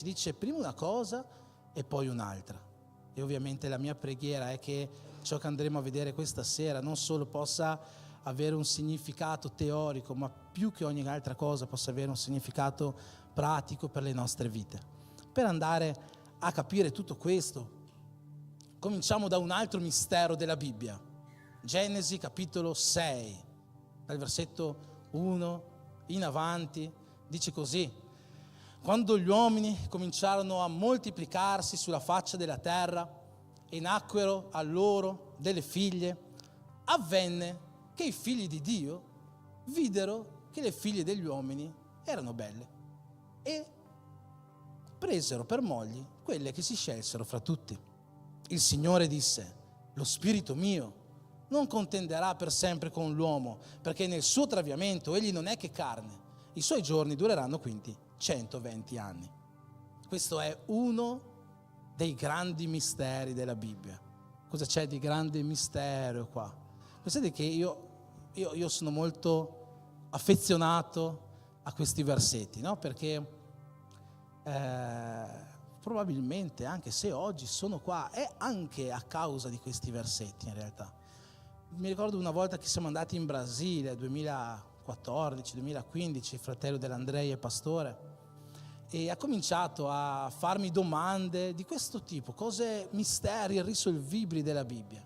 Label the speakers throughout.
Speaker 1: Ci dice prima una cosa e poi un'altra. E ovviamente la mia preghiera è che ciò che andremo a vedere questa sera non solo possa avere un significato teorico, ma più che ogni altra cosa possa avere un significato pratico per le nostre vite. Per andare a capire tutto questo, cominciamo da un altro mistero della Bibbia. Genesi capitolo 6, dal versetto 1 in avanti, dice così: quando gli uomini cominciarono a moltiplicarsi sulla faccia della terra e nacquero a loro delle figlie, avvenne che i figli di Dio videro che le figlie degli uomini erano belle e presero per mogli quelle che si scelsero fra tutti. Il Signore disse: lo spirito mio non contenderà per sempre con l'uomo, perché nel suo traviamento egli non è che carne. I suoi giorni dureranno quindi 120 anni. Questo è uno dei grandi misteri della Bibbia. Cosa c'è di grande mistero qua? Pensate che io sono molto affezionato a questi versetti, no? Perché probabilmente, anche se oggi sono qua, è anche a causa di questi versetti in realtà. Mi ricordo una volta che siamo andati in Brasile, 2014-2015, il fratello dell'Andrea è pastore, e ha cominciato a farmi domande di questo tipo, cose, misteri irrisolvibili della Bibbia.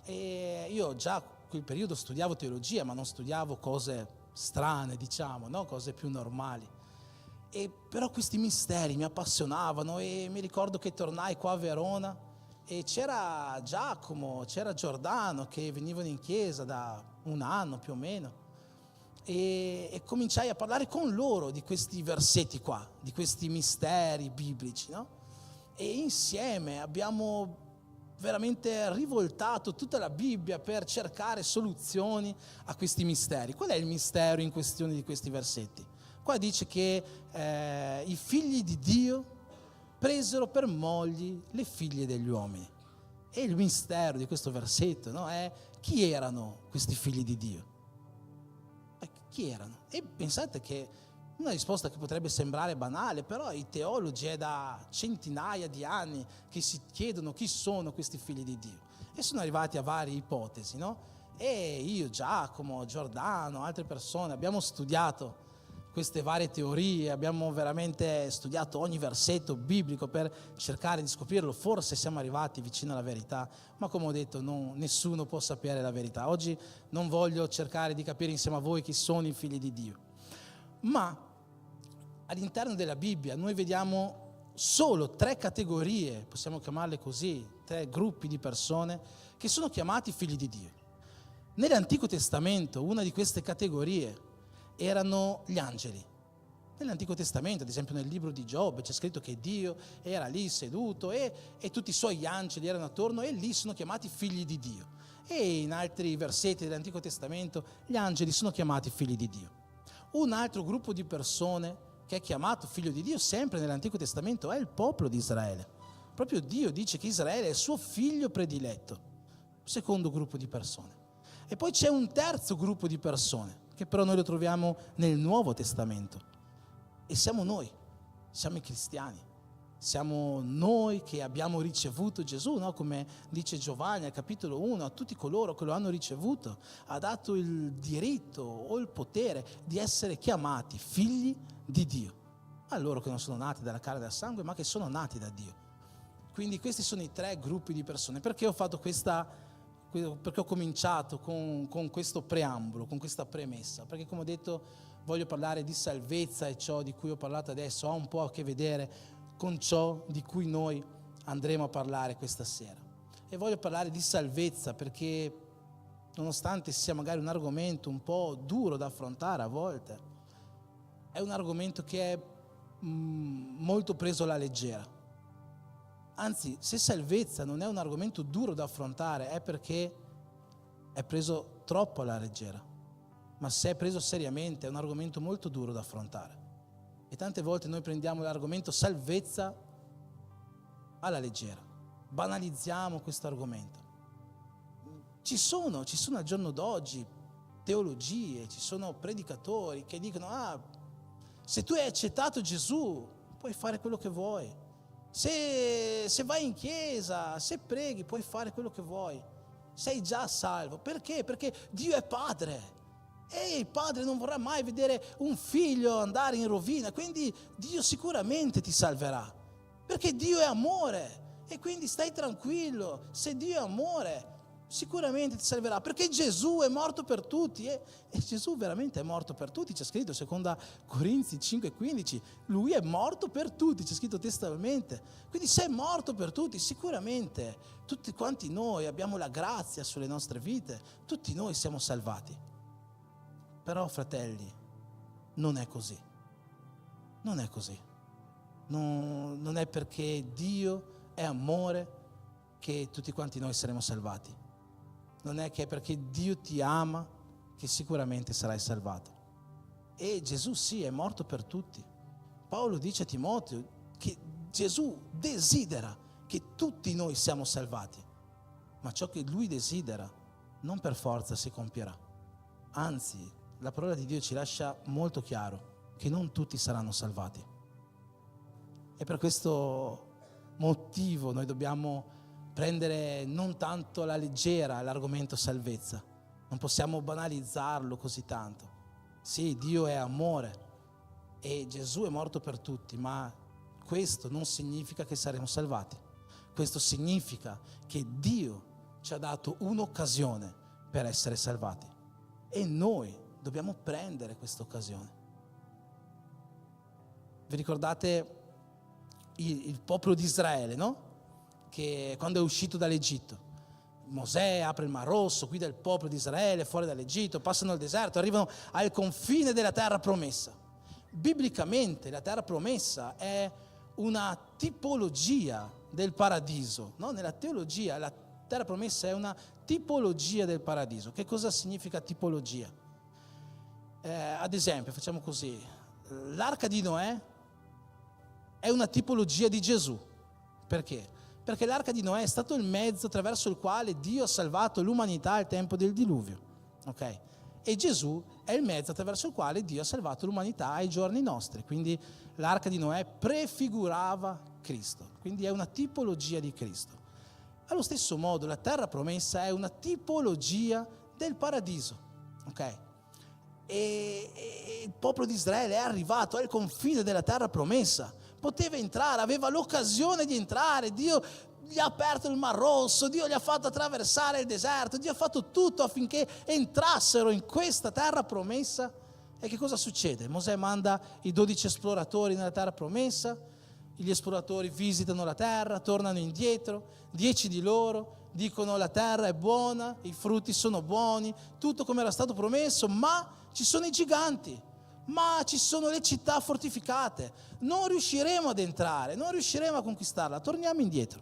Speaker 1: E io già in quel periodo studiavo teologia, ma non studiavo cose strane, diciamo, no? Cose più normali. E però questi misteri mi appassionavano e mi ricordo che tornai qua a Verona e c'era Giacomo, c'era Giordano che venivano in chiesa da un anno più o meno e cominciai a parlare con loro di questi versetti qua, di questi misteri biblici, no? E insieme abbiamo veramente rivoltato tutta la Bibbia per cercare soluzioni a questi misteri. Qual è il mistero in questione di questi versetti? Qua dice che i figli di Dio presero per mogli le figlie degli uomini. E il mistero di questo versetto, no, è chi erano questi figli di Dio? Chi erano? E pensate che una risposta che potrebbe sembrare banale, però i teologi è da centinaia di anni che si chiedono chi sono questi figli di Dio. E sono arrivati a varie ipotesi, no? E io, Giacomo, Giordano, altre persone abbiamo studiato queste varie teorie, abbiamo veramente studiato ogni versetto biblico per cercare di scoprirlo. Forse siamo arrivati vicino alla verità, ma come ho detto nessuno può sapere la verità. Oggi non voglio cercare di capire insieme a voi chi sono i figli di Dio, ma all'interno della Bibbia noi vediamo solo 3 categorie, possiamo chiamarle così, 3 gruppi di persone che sono chiamati figli di Dio. Nell'Antico Testamento una di queste categorie erano gli angeli. Nell'Antico Testamento, ad esempio nel libro di Giobbe, c'è scritto che Dio era lì seduto e tutti i suoi angeli erano attorno e lì sono chiamati figli di Dio. E in altri versetti dell'Antico Testamento gli angeli sono chiamati figli di Dio. Un altro gruppo di persone che è chiamato figlio di Dio sempre nell'Antico Testamento è il popolo di Israele. Proprio Dio dice che Israele è il suo figlio prediletto. Secondo gruppo di persone. E poi c'è un terzo gruppo di persone che però noi lo troviamo nel Nuovo Testamento. E siamo noi, siamo i cristiani, siamo noi che abbiamo ricevuto Gesù, no? Come dice Giovanni al capitolo 1, a tutti coloro che lo hanno ricevuto ha dato il diritto o il potere di essere chiamati figli di Dio, a loro che non sono nati dalla carne e dal sangue, ma che sono nati da Dio. Quindi questi sono i 3 gruppi di persone. Perché ho fatto perché ho cominciato con questo preambolo, con questa premessa? Perché come ho detto voglio parlare di salvezza e ciò di cui ho parlato adesso ha un po' a che vedere con ciò di cui noi andremo a parlare questa sera. E voglio parlare di salvezza perché nonostante sia magari un argomento un po' duro da affrontare a volte, è un argomento che è molto preso alla leggera. Anzi, se salvezza non è un argomento duro da affrontare è perché è preso troppo alla leggera, ma se è preso seriamente è un argomento molto duro da affrontare. E tante volte noi prendiamo l'argomento salvezza alla leggera, banalizziamo questo argomento. Ci sono al giorno d'oggi teologie, ci sono predicatori che dicono se tu hai accettato Gesù puoi fare quello che vuoi. Se vai in chiesa, se preghi, puoi fare quello che vuoi. Sei già salvo. Perché? Perché Dio è padre. E il padre non vorrà mai vedere un figlio andare in rovina, quindi Dio sicuramente ti salverà, perché Dio è amore, e quindi stai tranquillo. Se Dio è amore, sicuramente ti salverà, perché Gesù è morto per tutti, e Gesù veramente è morto per tutti. C'è scritto, seconda Corinzi 5,15, lui è morto per tutti, c'è scritto testualmente. Quindi se è morto per tutti, sicuramente tutti quanti noi abbiamo la grazia sulle nostre vite, tutti noi siamo salvati. Però, fratelli, non è così. Non è così. Non è perché Dio è amore che tutti quanti noi saremo salvati. Non è che perché Dio ti ama che sicuramente sarai salvato. E Gesù sì, è morto per tutti. Paolo dice a Timoteo che Gesù desidera che tutti noi siamo salvati. Ma ciò che lui desidera non per forza si compierà. Anzi, la parola di Dio ci lascia molto chiaro che non tutti saranno salvati. E per questo motivo noi dobbiamo prendere non tanto alla leggera l'argomento salvezza. Non possiamo banalizzarlo così tanto. Sì, Dio è amore e Gesù è morto per tutti, ma questo non significa che saremo salvati. Questo significa che Dio ci ha dato un'occasione per essere salvati e noi dobbiamo prendere questa occasione. Vi ricordate il popolo di Israele, no? Che quando è uscito dall'Egitto, Mosè apre il Mar Rosso, guida il popolo di Israele fuori dall'Egitto, passano il deserto, arrivano al confine della terra promessa. Biblicamente la terra promessa è una tipologia del paradiso, no? Nella teologia la terra promessa è una tipologia del paradiso. Che cosa significa tipologia? Ad esempio, facciamo così, l'arca di Noè è una tipologia di Gesù. Perché? Perché l'arca di Noè è stato il mezzo attraverso il quale Dio ha salvato l'umanità al tempo del diluvio, ok? E Gesù è il mezzo attraverso il quale Dio ha salvato l'umanità ai giorni nostri. Quindi l'arca di Noè prefigurava Cristo, quindi è una tipologia di Cristo. Allo stesso modo la terra promessa è una tipologia del paradiso, ok? E il popolo di Israele è arrivato al confine della terra promessa, poteva entrare, aveva l'occasione di entrare. Dio gli ha aperto il Mar Rosso, Dio gli ha fatto attraversare il deserto, Dio ha fatto tutto affinché entrassero in questa terra promessa. E che cosa succede? Mosè manda i 12 esploratori nella terra promessa, gli esploratori visitano la terra, tornano indietro, 10 di loro dicono la terra è buona, i frutti sono buoni, tutto come era stato promesso, ma ci sono i giganti, ma ci sono le città fortificate, non riusciremo ad entrare, non riusciremo a conquistarla, torniamo indietro.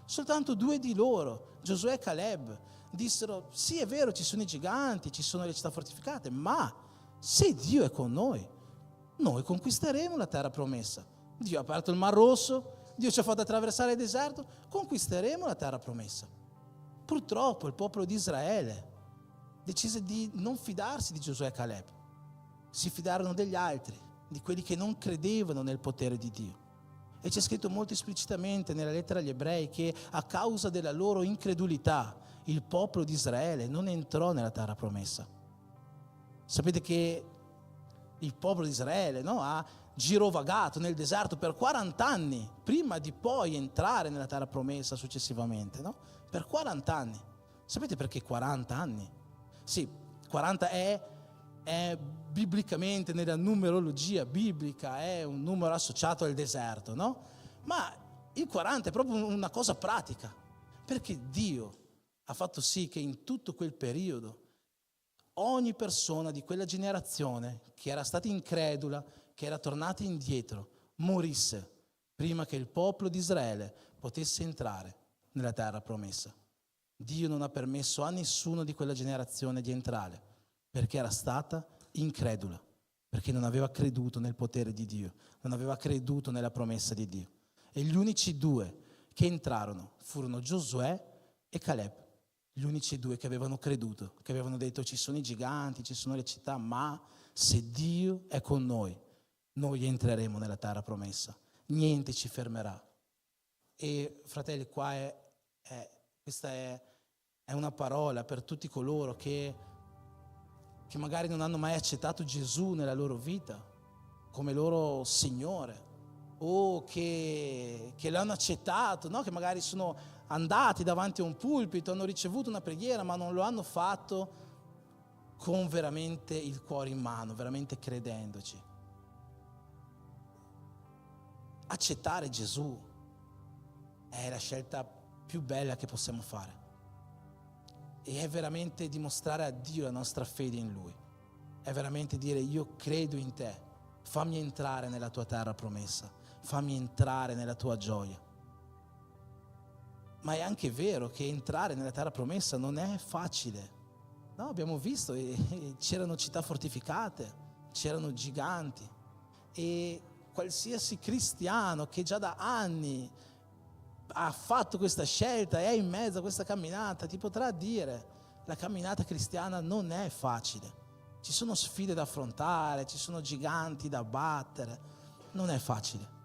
Speaker 1: Soltanto 2 di loro, Giosuè e Caleb, dissero sì, è vero, ci sono i giganti, ci sono le città fortificate, ma se Dio è con noi conquisteremo la terra promessa. Dio ha aperto il Mar Rosso, Dio ci ha fatto attraversare il deserto, conquisteremo la terra promessa. Purtroppo il popolo di Israele decise di non fidarsi di Giosuè e Caleb, si fidarono degli altri, di quelli che non credevano nel potere di Dio. E c'è scritto molto esplicitamente nella lettera agli Ebrei che a causa della loro incredulità il popolo di Israele non entrò nella terra promessa. Sapete che il popolo di Israele, no, ha girovagato nel deserto per 40 anni prima di poi entrare nella terra promessa successivamente, no? Per 40 anni. Sapete perché 40 anni? Sì, 40 è biblicamente, nella numerologia biblica, è un numero associato al deserto, no? Ma il 40 è proprio una cosa pratica, perché Dio ha fatto sì che in tutto quel periodo ogni persona di quella generazione che era stata incredula, che era tornata indietro, morisse prima che il popolo di Israele potesse entrare nella terra promessa. Dio non ha permesso a nessuno di quella generazione di entrare, perché era stata incredula, perché non aveva creduto nel potere di Dio, non aveva creduto nella promessa di Dio. E gli unici 2 che entrarono furono Giosuè e Caleb, gli unici 2 che avevano creduto, che avevano detto ci sono i giganti, ci sono le città, ma se Dio è con noi entreremo nella terra promessa. niente ci fermerà. E fratelli, questa è una parola per tutti coloro che magari non hanno mai accettato Gesù nella loro vita come loro Signore, o che l'hanno accettato, no? Che magari sono andati davanti a un pulpito, hanno ricevuto una preghiera, ma non lo hanno fatto con veramente il cuore in mano, veramente credendoci. Accettare Gesù è la scelta più bella che possiamo fare, e è veramente dimostrare a Dio la nostra fede in Lui, è veramente dire: io credo in te, fammi entrare nella tua terra promessa, fammi entrare nella tua gioia. Ma è anche vero che entrare nella terra promessa non è facile, no? Abbiamo visto, c'erano città fortificate, c'erano giganti, e qualsiasi cristiano che già da anni ha fatto questa scelta e è in mezzo a questa camminata ti potrà dire: la camminata cristiana non è facile, ci sono sfide da affrontare, ci sono giganti da battere, non è facile.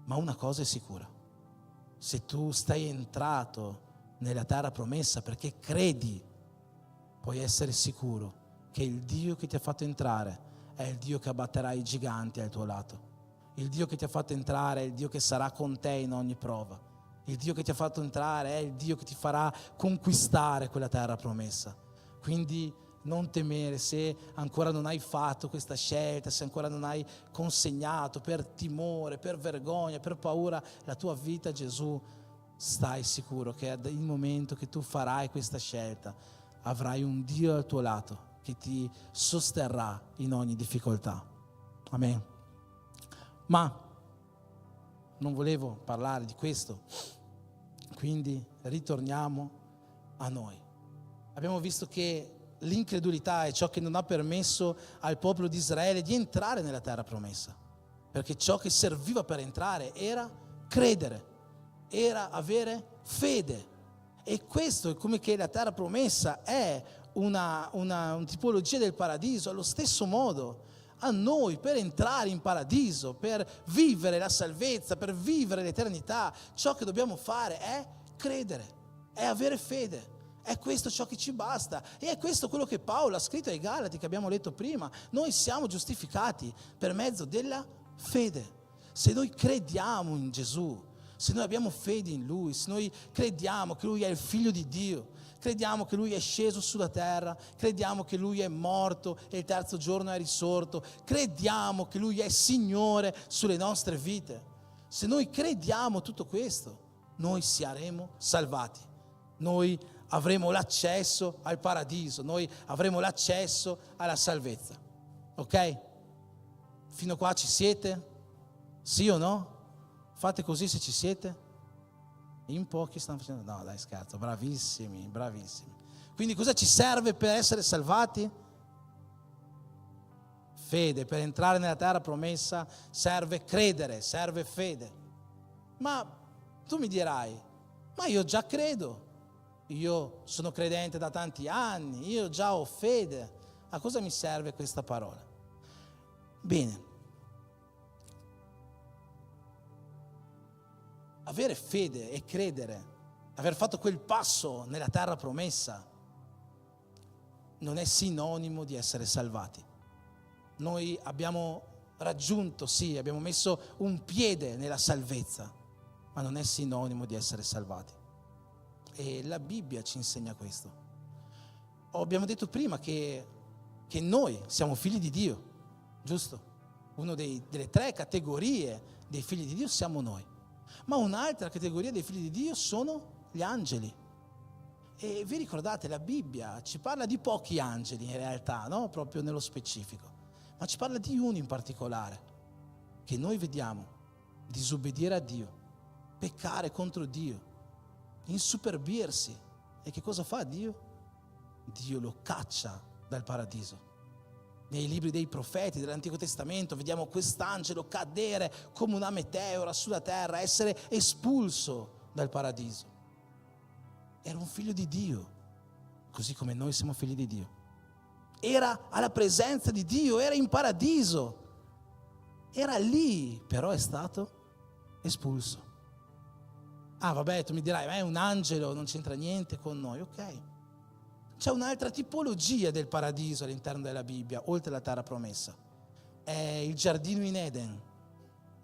Speaker 1: Ma una cosa è sicura: se tu stai entrato nella terra promessa perché credi, puoi essere sicuro che il Dio che ti ha fatto entrare è il Dio che abbatterà i giganti al tuo lato. Il Dio che ti ha fatto entrare è il Dio che sarà con te in ogni prova. Il Dio che ti ha fatto entrare è il Dio che ti farà conquistare quella terra promessa. Quindi non temere se ancora non hai fatto questa scelta, se ancora non hai consegnato per timore, per vergogna, per paura la tua vita a Gesù. Stai sicuro che il momento che tu farai questa scelta avrai un Dio al tuo lato che ti sosterrà in ogni difficoltà. Amen. Ma non volevo parlare di questo, quindi ritorniamo a noi. Abbiamo visto che l'incredulità è ciò che non ha permesso al popolo di Israele di entrare nella terra promessa, perché ciò che serviva per entrare era credere, era avere fede. E questo è come che la terra promessa è una tipologia del paradiso. Allo stesso modo a noi, per entrare in paradiso, per vivere la salvezza, per vivere l'eternità, ciò che dobbiamo fare è credere, è avere fede. È questo ciò che ci basta, e è questo quello che Paolo ha scritto ai Galati, che abbiamo letto prima. Noi siamo giustificati per mezzo della fede. Se noi crediamo in Gesù, se noi abbiamo fede in Lui, se noi crediamo che Lui è il Figlio di Dio, crediamo che Lui è sceso sulla terra, crediamo che Lui è morto e il terzo giorno è risorto, crediamo che Lui è Signore sulle nostre vite, se noi crediamo tutto questo, noi saremo salvati, noi avremo l'accesso al paradiso, noi avremo l'accesso alla salvezza. Ok? Fino qua ci siete? Sì o no? Fate così se ci siete? In pochi stanno facendo. No, dai, scherzo, bravissimi, bravissimi. Quindi cosa ci serve per essere salvati? Fede. Per entrare nella terra promessa serve credere, serve fede. Ma tu mi dirai: ma io già credo, io sono credente da tanti anni, io già ho fede, a cosa mi serve questa parola? Bene, avere fede e credere, aver fatto quel passo nella terra promessa, non è sinonimo di essere salvati. Noi abbiamo raggiunto, sì, abbiamo messo un piede nella salvezza, ma non è sinonimo di essere salvati. E la Bibbia ci insegna questo. Abbiamo detto prima che noi siamo figli di Dio, giusto? Una delle tre categorie dei figli di Dio siamo noi. Ma un'altra categoria dei figli di Dio sono gli angeli. E vi ricordate, la Bibbia ci parla di pochi angeli in realtà, no? Proprio nello specifico. Ma ci parla di uno in particolare, che noi vediamo disobbedire a Dio, peccare contro Dio, insuperbirsi. E che cosa fa Dio? Dio lo caccia dal paradiso. Nei libri dei profeti dell'Antico Testamento vediamo quest'angelo cadere come una meteora sulla terra, essere espulso dal paradiso. Era un figlio di Dio, così come noi siamo figli di Dio. Era alla presenza di Dio, era in paradiso. Era lì, però è stato espulso. Ah, vabbè, tu mi dirai, ma è un angelo, non c'entra niente con noi, ok. C'è un'altra tipologia del paradiso all'interno della Bibbia, oltre alla terra promessa. È il giardino in Eden.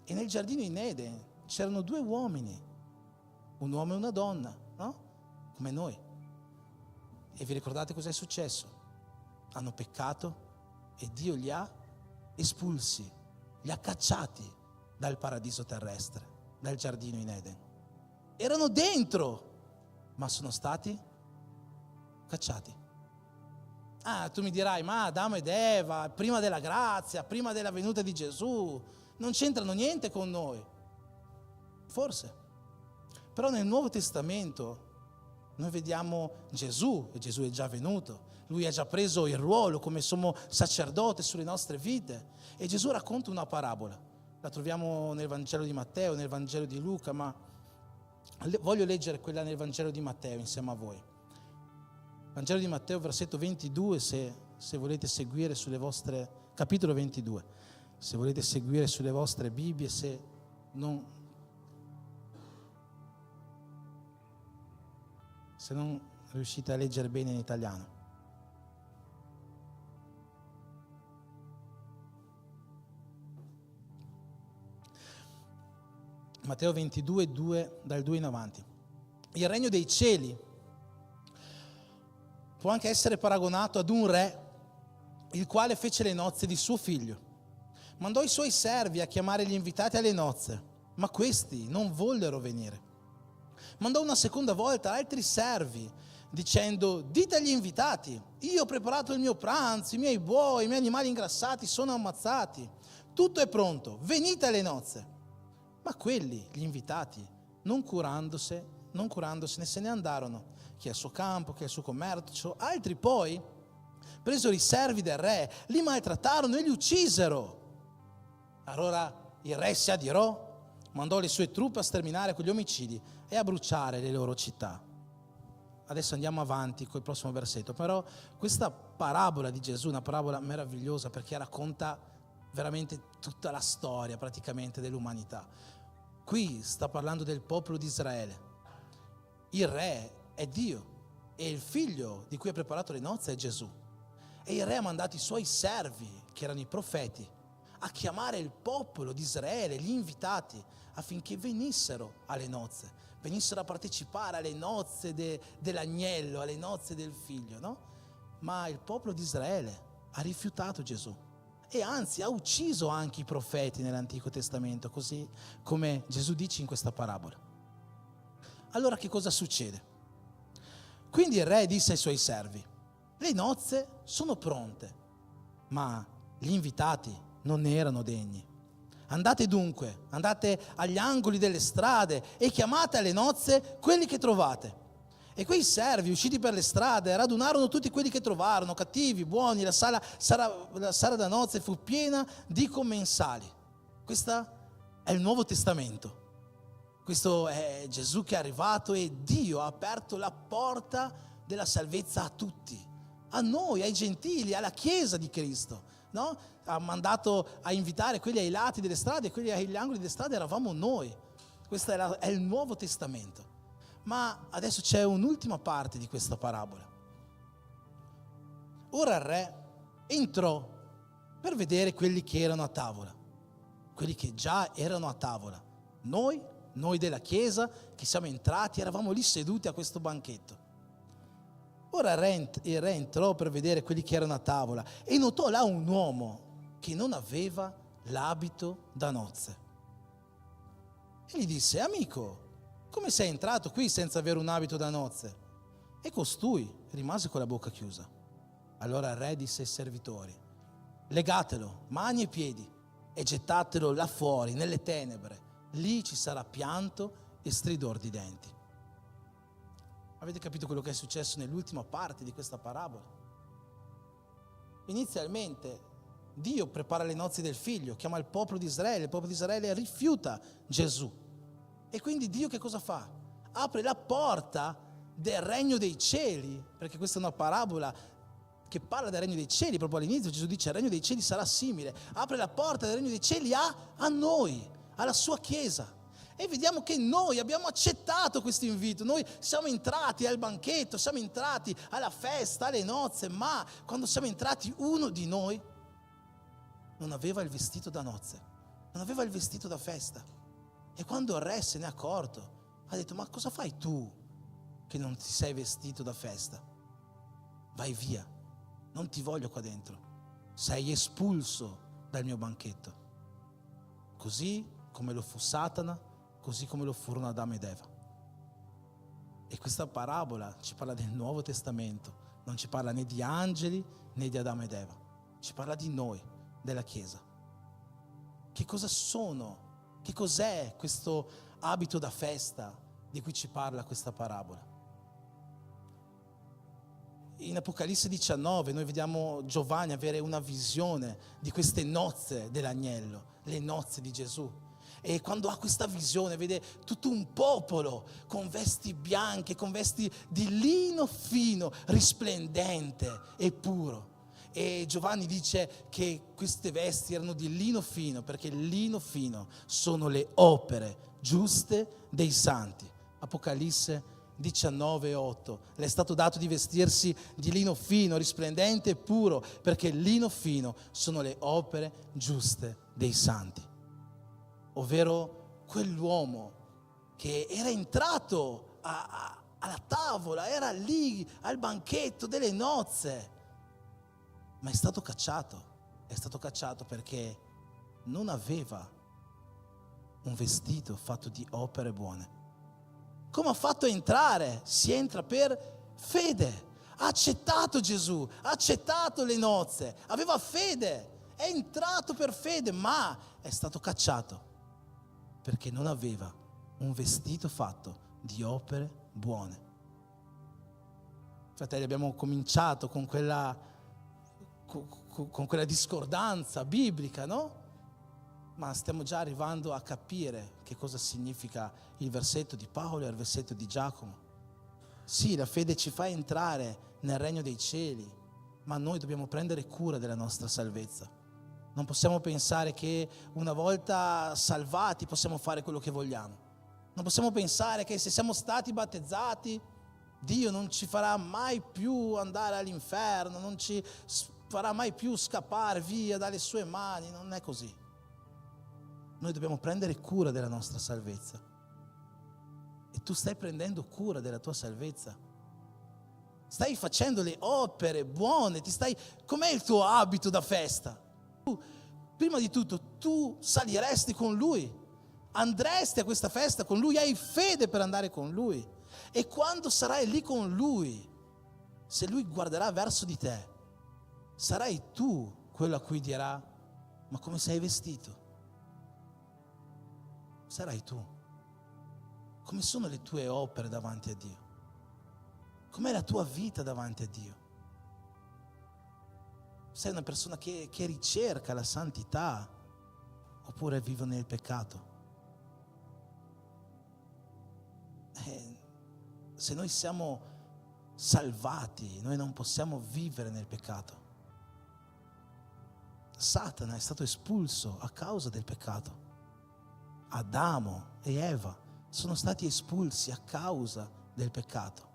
Speaker 1: E nel giardino in Eden c'erano due uomini, un uomo e una donna, no? Come noi. E vi ricordate cosa è successo? Hanno peccato e Dio li ha espulsi, li ha cacciati dal paradiso terrestre, dal giardino in Eden. Erano dentro, ma sono stati cacciati. Ah, tu mi dirai, ma Adamo ed Eva, prima della grazia, prima della venuta di Gesù, non c'entrano niente con noi. Forse. Però nel Nuovo Testamento noi vediamo Gesù, e Gesù è già venuto. Lui ha già preso il ruolo come sommo sacerdote sulle nostre vite. E Gesù racconta una parabola. La troviamo nel Vangelo di Matteo, nel Vangelo di Luca, ma voglio leggere quella nel Vangelo di Matteo insieme a voi. Vangelo di Matteo, versetto 22, se volete seguire sulle vostre, capitolo 22, se volete seguire sulle vostre Bibbie, se non riuscite a leggere bene in italiano. Matteo 22, 2, dal 2 in avanti. Il regno dei cieli può anche essere paragonato ad un re, il quale fece le nozze di suo figlio. Mandò i suoi servi a chiamare gli invitati alle nozze, ma questi non vollero venire. Mandò una seconda volta altri servi, dicendo: dite agli invitati, io ho preparato il mio pranzo, i miei buoi, i miei animali ingrassati sono ammazzati, tutto è pronto, venite alle nozze. Ma quelli, gli invitati, non curandosene, se ne andarono, chi al suo campo, chi al suo commercio. Altri poi presero i servi del re, li maltrattarono e li uccisero. Allora il re si adirò, mandò le sue truppe a sterminare quegli omicidi e a bruciare le loro città. Adesso andiamo avanti col prossimo versetto, però questa parabola di Gesù è una parabola meravigliosa perché racconta veramente tutta la storia praticamente dell'umanità. Qui sta parlando del popolo di Israele. Il re è Dio e il figlio di cui ha preparato le nozze è Gesù. E il re ha mandato i suoi servi, che erano i profeti, a chiamare il popolo di Israele, gli invitati, affinché venissero alle nozze, venissero a partecipare alle nozze dell'agnello, alle nozze del figlio, no? Ma il popolo di Israele ha rifiutato Gesù e anzi ha ucciso anche i profeti nell'Antico Testamento, così come Gesù dice in questa parabola. Allora che cosa succede? Quindi il re disse ai suoi servi: le nozze sono pronte, ma gli invitati non ne erano degni. Andate dunque, andate agli angoli delle strade e chiamate alle nozze quelli che trovate. E quei servi, usciti per le strade, radunarono tutti quelli che trovarono, cattivi, buoni. La sala da nozze fu piena di commensali. Questo è il Nuovo Testamento. Questo è Gesù che è arrivato e Dio ha aperto la porta della salvezza a tutti, a noi, ai gentili, alla Chiesa di Cristo, no? Ha mandato a invitare quelli ai lati delle strade e quelli agli angoli delle strade eravamo noi. Questo è il Nuovo Testamento. Ma adesso c'è un'ultima parte di questa parabola. Ora il re entrò per vedere quelli che erano a tavola, quelli che già erano a tavola. Noi della Chiesa che siamo entrati, eravamo lì seduti a questo banchetto. Ora il re entrò per vedere quelli che erano a tavola e notò là un uomo che non aveva l'abito da nozze. E gli disse: amico, come sei entrato qui senza avere un abito da nozze? E costui rimase con la bocca chiusa. Allora il re disse ai servitori: legatelo, mani e piedi, e gettatelo là fuori, nelle tenebre. Lì ci sarà pianto e stridor di denti. Avete capito quello che è successo nell'ultima parte di questa parabola? Inizialmente Dio prepara le nozze del figlio, chiama il popolo di Israele rifiuta Gesù. E quindi Dio che cosa fa? Apre la porta del regno dei cieli, perché questa è una parabola che parla del regno dei cieli. Proprio all'inizio Gesù dice: il regno dei cieli sarà simile, apre la porta del regno dei cieli a noi, alla sua chiesa. E vediamo che noi abbiamo accettato questo invito, noi siamo entrati al banchetto, siamo entrati alla festa, alle nozze, ma quando siamo entrati uno di noi non aveva il vestito da nozze, non aveva il vestito da festa. E quando il re se n'è accorto, ha detto: ma cosa fai tu che non ti sei vestito da festa? Vai via, non ti voglio qua dentro, sei espulso dal mio banchetto. Così come lo fu Satana, così come lo furono Adamo ed Eva. E questa parabola ci parla del Nuovo Testamento, non ci parla né di angeli né di Adamo ed Eva, ci parla di noi, della Chiesa. Che cosa sono? Che cos'è questo abito da festa di cui ci parla questa parabola? In Apocalisse 19 noi vediamo Giovanni avere una visione di queste nozze dell'agnello, le nozze di Gesù. E quando ha questa visione vede tutto un popolo con vesti bianche, con vesti di lino fino, risplendente e puro. E Giovanni dice che queste vesti erano di lino fino, perché il lino fino sono le opere giuste dei santi. Apocalisse 19:8. Le è stato dato di vestirsi di lino fino, risplendente e puro, perché il lino fino sono le opere giuste dei santi. Ovvero quell'uomo che era entrato alla tavola, era lì al banchetto delle nozze, ma è stato cacciato perché non aveva un vestito fatto di opere buone. Come ha fatto a entrare? Si entra per fede. Ha accettato Gesù, ha accettato le nozze, aveva fede, è entrato per fede, ma è stato cacciato perché non aveva un vestito fatto di opere buone. Fratelli, abbiamo cominciato con quella discordanza biblica, no? Ma stiamo già arrivando a capire che cosa significa il versetto di Paolo e il versetto di Giacomo. Sì, la fede ci fa entrare nel regno dei cieli, ma noi dobbiamo prendere cura della nostra salvezza. Non possiamo pensare che una volta salvati possiamo fare quello che vogliamo. Non possiamo pensare che se siamo stati battezzati Dio non ci farà mai più andare all'inferno, non ci farà mai più scappare via dalle sue mani. Non è così. Noi dobbiamo prendere cura della nostra salvezza. E tu stai prendendo cura della tua salvezza? Stai facendo le opere buone? Com'è il tuo abito da festa? Prima di tutto, tu saliresti con Lui, andresti a questa festa con Lui, hai fede per andare con Lui. E quando sarai lì con Lui, se Lui guarderà verso di te, sarai tu quello a cui dirà: ma come sei vestito? Sarai tu. Come sono le tue opere davanti a Dio? Com'è la tua vita davanti a Dio? Sei una persona che ricerca la santità oppure vive nel peccato? Se noi siamo salvati, noi non possiamo vivere nel peccato. Satana è stato espulso a causa del peccato. Adamo e Eva sono stati espulsi a causa del peccato.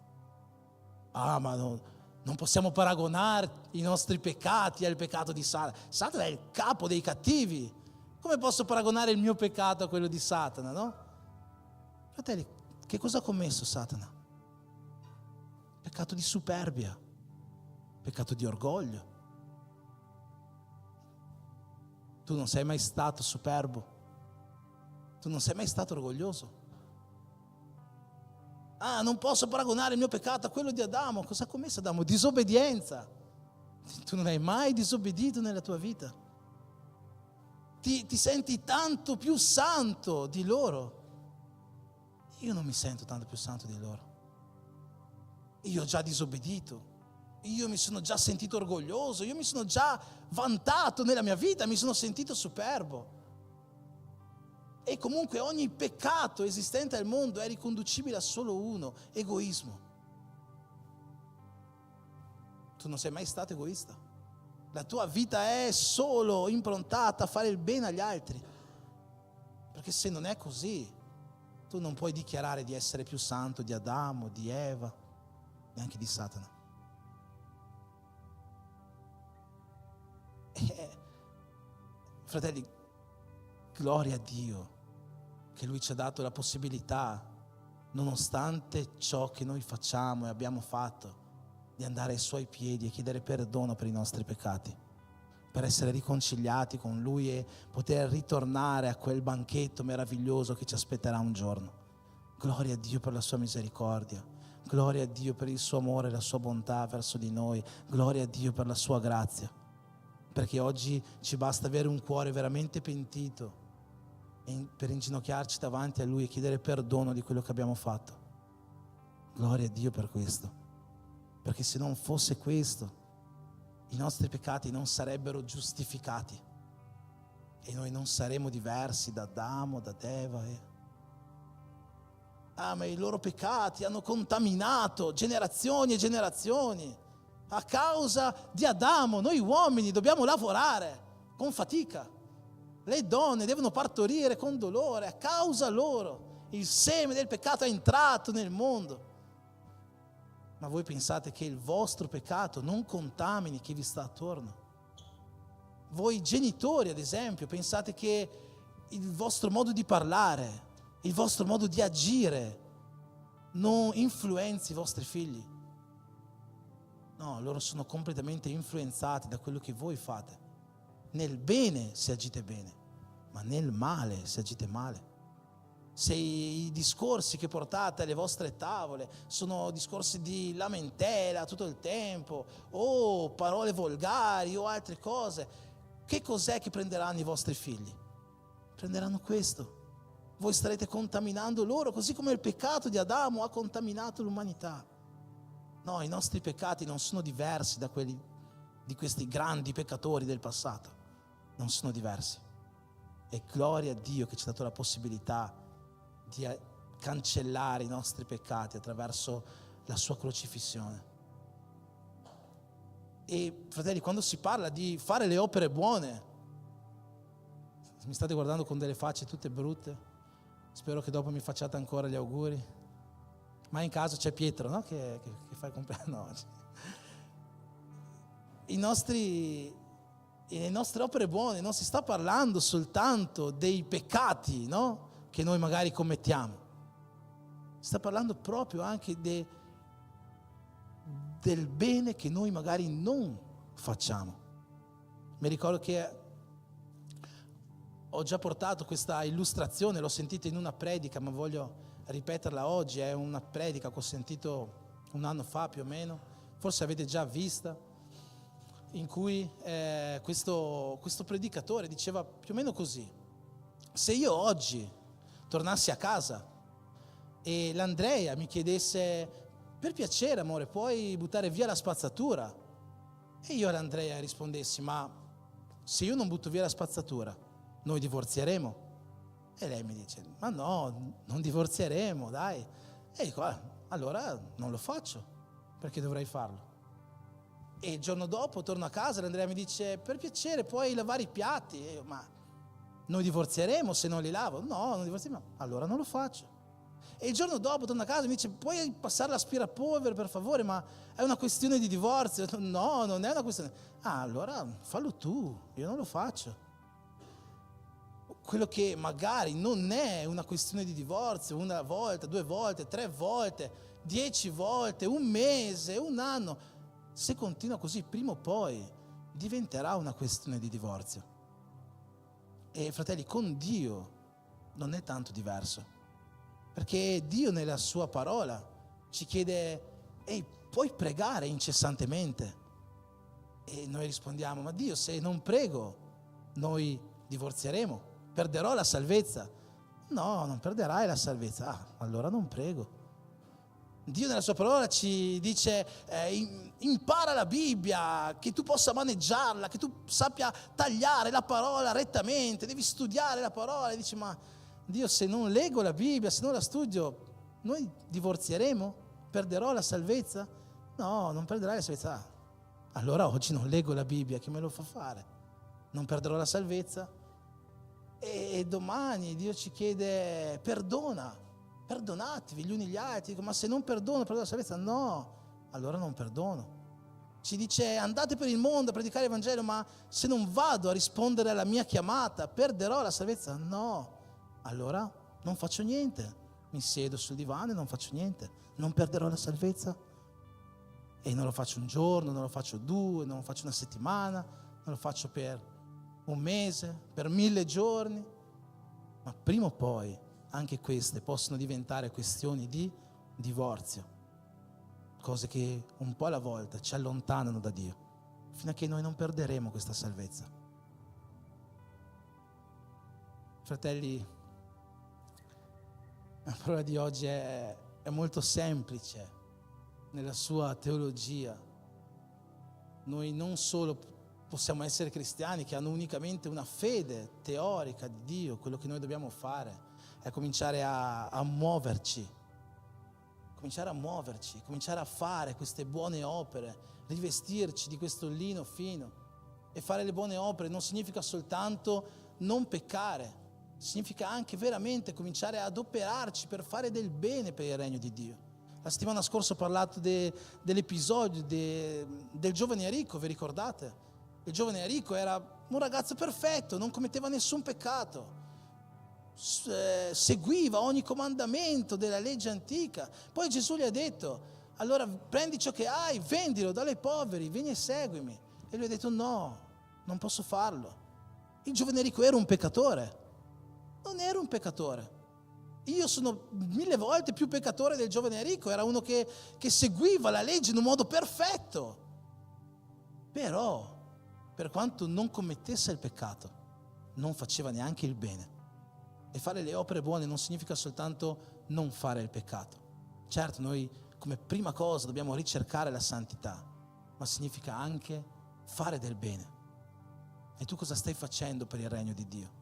Speaker 1: Ma non possiamo paragonare i nostri peccati al peccato di Satana. Satana è il capo dei cattivi. Come posso paragonare il mio peccato a quello di Satana, no? Fratelli, che cosa ha commesso Satana? Peccato di superbia, peccato di orgoglio. Tu non sei mai stato superbo, tu non sei mai stato orgoglioso. Non posso paragonare il mio peccato a quello di Adamo. Cosa ha commesso Adamo? Disobbedienza. Tu non hai mai disobbedito nella tua vita. Ti senti tanto più santo di loro. Io non mi sento tanto più santo di loro. Io ho già disobbedito. Io mi sono già sentito orgoglioso. Io mi sono già vantato nella mia vita. Mi sono sentito superbo. E comunque ogni peccato esistente al mondo è riconducibile a solo uno: egoismo. tu non sei mai stato egoista. La tua vita è solo improntata a fare il bene agli altri. Perché se non è così, tu non puoi dichiarare di essere più santo di Adamo, di Eva, neanche di Satana. Fratelli, gloria a Dio che Lui ci ha dato la possibilità, nonostante ciò che noi facciamo e abbiamo fatto, di andare ai Suoi piedi e chiedere perdono per i nostri peccati, per essere riconciliati con Lui e poter ritornare a quel banchetto meraviglioso che ci aspetterà un giorno. Gloria a Dio per la Sua misericordia, gloria a Dio per il Suo amore e la Sua bontà verso di noi, gloria a Dio per la Sua grazia, perché oggi ci basta avere un cuore veramente pentito per inginocchiarci davanti a Lui e chiedere perdono di quello che abbiamo fatto. Gloria a Dio per questo, perché se non fosse questo, i nostri peccati non sarebbero giustificati e noi non saremmo diversi da Adamo, da Eva. Ma i loro peccati hanno contaminato generazioni e generazioni. A causa di Adamo, noi uomini dobbiamo lavorare con fatica. Le donne devono partorire con dolore. A causa loro, il seme del peccato è entrato nel mondo. Ma voi pensate che il vostro peccato non contamini chi vi sta attorno? Voi genitori, ad esempio, pensate che il vostro modo di parlare, il vostro modo di agire non influenzi i vostri figli? No, loro sono completamente influenzati da quello che voi fate. Nel bene se agite bene, ma nel male se agite male. Se i discorsi che portate alle vostre tavole sono discorsi di lamentela tutto il tempo, o parole volgari o altre cose, che cos'è che prenderanno i vostri figli? Prenderanno questo. Voi starete contaminando loro, così come il peccato di Adamo ha contaminato l'umanità. No, i nostri peccati non sono diversi da quelli di questi grandi peccatori del passato. Non sono diversi. E gloria a Dio che ci ha dato la possibilità di cancellare i nostri peccati attraverso la sua crocifissione. E fratelli, quando si parla di fare le opere buone, mi state guardando con delle facce tutte brutte, spero che dopo mi facciate ancora gli auguri. Ma in caso c'è Pietro, no? che fa il compleanno oggi. Le nostre opere buone non si sta parlando soltanto dei peccati, no? Che noi magari commettiamo. Si sta parlando proprio anche del bene che noi magari non facciamo. Mi ricordo che ho già portato questa illustrazione, l'ho sentita in una predica, ma voglio ripeterla oggi. È una predica che ho sentito un anno fa più o meno, forse avete già vista, in cui questo predicatore diceva più o meno così: se io oggi tornassi a casa e l'Andrea mi chiedesse: per piacere amore, puoi buttare via la spazzatura? E io all'Andrea rispondessi: ma se io non butto via la spazzatura, noi divorzieremo? E lei mi dice: ma no, non divorzieremo, dai. E dico: allora non lo faccio, perché dovrei farlo? E il giorno dopo torno a casa e Andrea mi dice: per piacere puoi lavare i piatti? E io: ma noi divorzieremo se non li lavo? No, non divorzieremo. Allora non lo faccio. E il giorno dopo torno a casa e mi dice: puoi passare l'aspirapolvere per favore? Ma è una questione di divorzio? No, non è una questione. Allora fallo tu, io non lo faccio. Quello che magari non è una questione di divorzio, una volta, 2 volte, 3 volte, 10 volte, un mese, un anno, se continua così, prima o poi diventerà una questione di divorzio. E fratelli, con Dio non è tanto diverso, perché Dio nella sua parola ci chiede: ehi, puoi pregare incessantemente? E noi rispondiamo: ma Dio, se non prego noi divorzieremo, perderò la salvezza. No, non perderai la salvezza. Allora non prego. Dio nella sua parola ci dice: impara la Bibbia, che tu possa maneggiarla, che tu sappia tagliare la parola rettamente, devi studiare la parola. E dici: ma Dio, se non leggo la Bibbia, se non la studio, noi divorzieremo? Perderò la salvezza? No, non perderai la salvezza. allora oggi non leggo la Bibbia, chi me lo fa fare? Non perderò la salvezza? E domani Dio ci chiede perdonatevi gli uni gli altri. Dico, ma se non perdo la salvezza? No, allora non perdono. Ci dice andate per il mondo a predicare il Vangelo, ma se non vado a rispondere alla mia chiamata perderò la salvezza? No, allora non faccio niente, mi siedo sul divano e non faccio niente, non perderò la salvezza? E non lo faccio un giorno, non lo faccio 2, non lo faccio una settimana, non lo faccio per un mese, per 1000 giorni, ma prima o poi anche queste possono diventare questioni di divorzio, cose che un po' alla volta ci allontanano da Dio, fino a che noi non perderemo questa salvezza. Fratelli, la parola di oggi è molto semplice nella sua teologia. Noi non solo possiamo essere cristiani che hanno unicamente una fede teorica di Dio, quello che noi dobbiamo fare è cominciare a muoverci, cominciare a fare queste buone opere, rivestirci di questo lino fino. E fare le buone opere non significa soltanto non peccare, significa anche veramente cominciare ad adoperarci per fare del bene per il regno di Dio. La settimana scorsa ho parlato dell'episodio del giovane ricco, vi ricordate? Il giovane ricco era un ragazzo perfetto, non commetteva nessun peccato, seguiva ogni comandamento della legge antica. Poi Gesù gli ha detto, allora prendi ciò che hai, vendilo, dallo ai poveri, vieni e seguimi. E lui ha detto no, non posso farlo. Il giovane ricco era un peccatore? Non era un peccatore. Io sono 1000 volte più peccatore del giovane ricco, era uno che seguiva la legge in un modo perfetto. Però, per quanto non commettesse il peccato, non faceva neanche il bene. E fare le opere buone non significa soltanto non fare il peccato. Certo, noi come prima cosa dobbiamo ricercare la santità, ma significa anche fare del bene. E tu cosa stai facendo per il regno di Dio?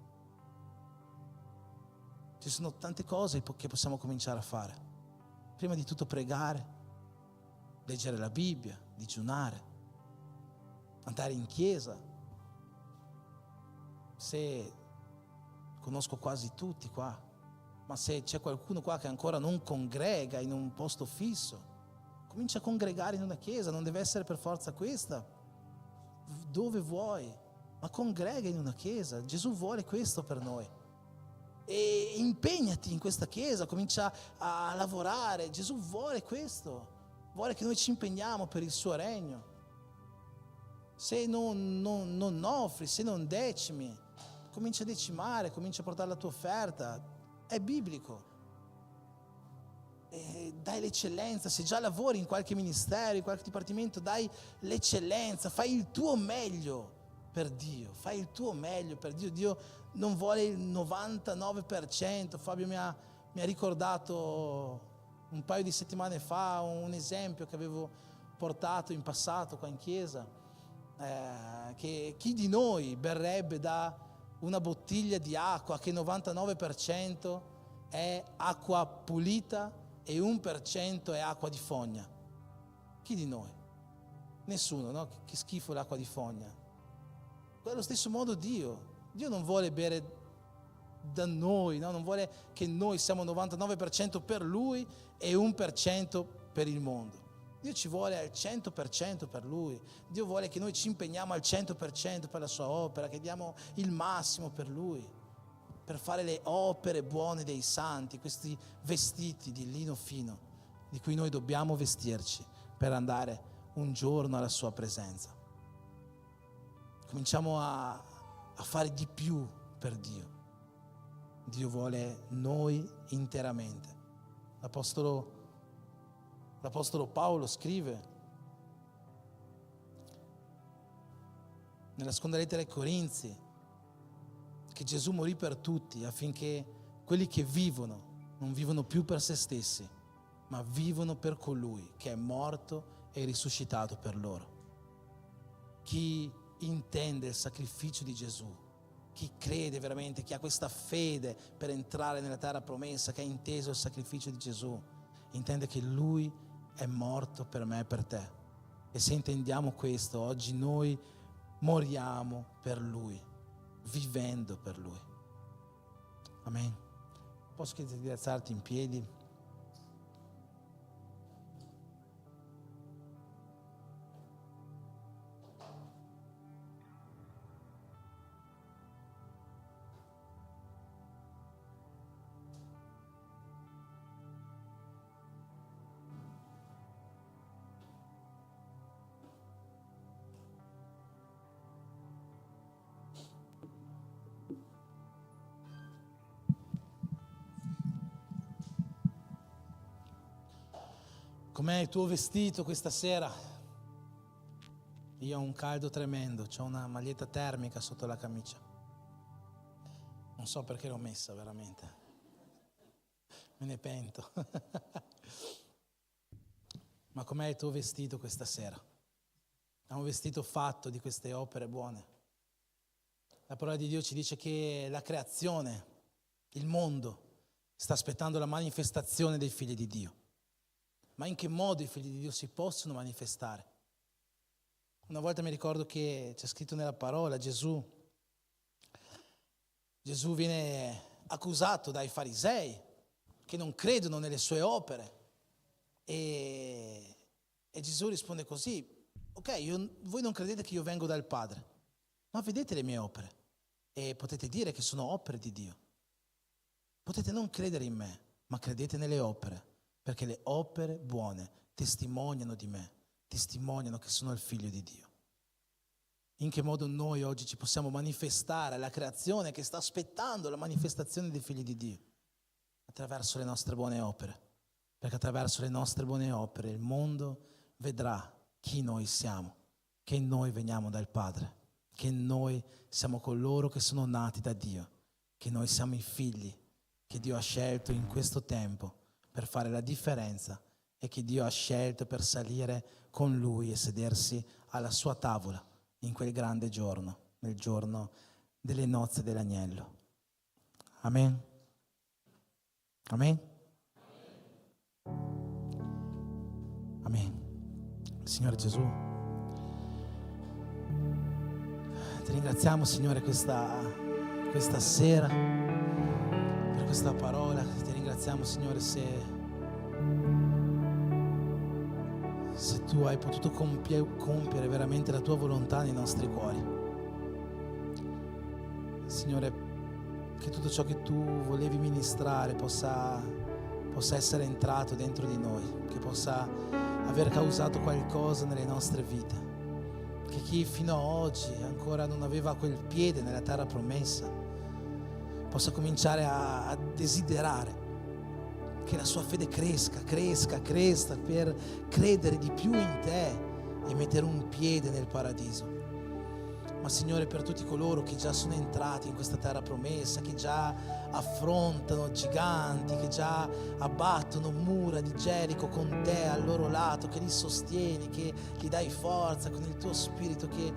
Speaker 1: Ci sono tante cose che possiamo cominciare a fare. Prima di tutto pregare, leggere la Bibbia, digiunare, andare in chiesa. Se conosco quasi tutti qua, ma se c'è qualcuno qua che ancora non congrega in un posto fisso, comincia a congregare in una chiesa, non deve essere per forza questa, dove vuoi, ma congrega in una chiesa. Gesù vuole questo per noi. E impegnati in questa chiesa, comincia a lavorare. Gesù vuole questo, vuole che noi ci impegniamo per il suo regno. Se non offri, se non decimi, comincia a decimare, comincia a portare la tua offerta, è biblico. E dai l'eccellenza, se già lavori in qualche ministero, in qualche dipartimento, dai l'eccellenza, fai il tuo meglio per Dio, fai il tuo meglio per Dio. Dio non vuole il 99%. Fabio mi ha ricordato un paio di settimane fa un esempio che avevo portato in passato qua in chiesa, che chi di noi berrebbe da una bottiglia di acqua che 99% è acqua pulita e 1% è acqua di fogna? Chi di noi? Nessuno, no? Che schifo l'acqua di fogna. Allo stesso modo Dio non vuole bere da noi, no? Non vuole che noi siamo 99% per Lui e 1% per il mondo. Dio ci vuole al 100% per Lui. Dio vuole che noi ci impegniamo al 100% per la sua opera, che diamo il massimo per Lui, per fare le opere buone dei santi, questi vestiti di lino fino, di cui noi dobbiamo vestirci per andare un giorno alla sua presenza. Cominciamo a fare di più per Dio. Dio vuole noi interamente. L'Apostolo Paolo scrive nella seconda lettera ai Corinzi che Gesù morì per tutti affinché quelli che vivono non vivono più per se stessi, ma vivono per colui che è morto e risuscitato per loro. Chi intende il sacrificio di Gesù, chi crede veramente, chi ha questa fede per entrare nella terra promessa, che ha inteso il sacrificio di Gesù, intende che Lui è morto per me e per te E se intendiamo questo, oggi noi moriamo per Lui, vivendo per Lui. Amen. Posso chiederti di alzarti in piedi? Com'è il tuo vestito questa sera? Io ho un caldo tremendo, c'ho una maglietta termica sotto la camicia. Non so perché l'ho messa veramente. Me ne pento. Ma com'è il tuo vestito questa sera? È un vestito fatto di queste opere buone. La parola di Dio ci dice che la creazione, il mondo, sta aspettando la manifestazione dei figli di Dio. Ma in che modo i figli di Dio si possono manifestare? Una volta mi ricordo che c'è scritto nella parola, Gesù viene accusato dai farisei che non credono nelle sue opere e Gesù risponde così: ok, voi non credete che io vengo dal Padre, ma vedete le mie opere e potete dire che sono opere di Dio. Potete non credere in me, ma credete nelle opere. Perché le opere buone testimoniano di me, testimoniano che sono il figlio di Dio. In che modo noi oggi ci possiamo manifestare alla creazione che sta aspettando la manifestazione dei figli di Dio? Attraverso le nostre buone opere. Perché attraverso le nostre buone opere il mondo vedrà chi noi siamo, che noi veniamo dal Padre, che noi siamo coloro che sono nati da Dio, che noi siamo i figli che Dio ha scelto in questo tempo per fare la differenza e che Dio ha scelto per salire con Lui e sedersi alla sua tavola in quel grande giorno, nel giorno delle nozze dell'agnello. Amen. Amen. Amen. Signore Gesù, ti ringraziamo, Signore, questa sera per questa parola. Ti ringraziamo, Signore, se tu hai potuto compiere veramente la tua volontà nei nostri cuori. Signore, che tutto ciò che tu volevi ministrare possa essere entrato dentro di noi, che possa aver causato qualcosa nelle nostre vite, che chi fino a oggi ancora non aveva quel piede nella terra promessa possa cominciare a desiderare che la sua fede cresca per credere di più in te e mettere un piede nel paradiso. Ma Signore, per tutti coloro che già sono entrati in questa terra promessa, che già affrontano giganti, che già abbattono mura di Gerico con te al loro lato, che li sostieni, che gli dai forza con il tuo spirito che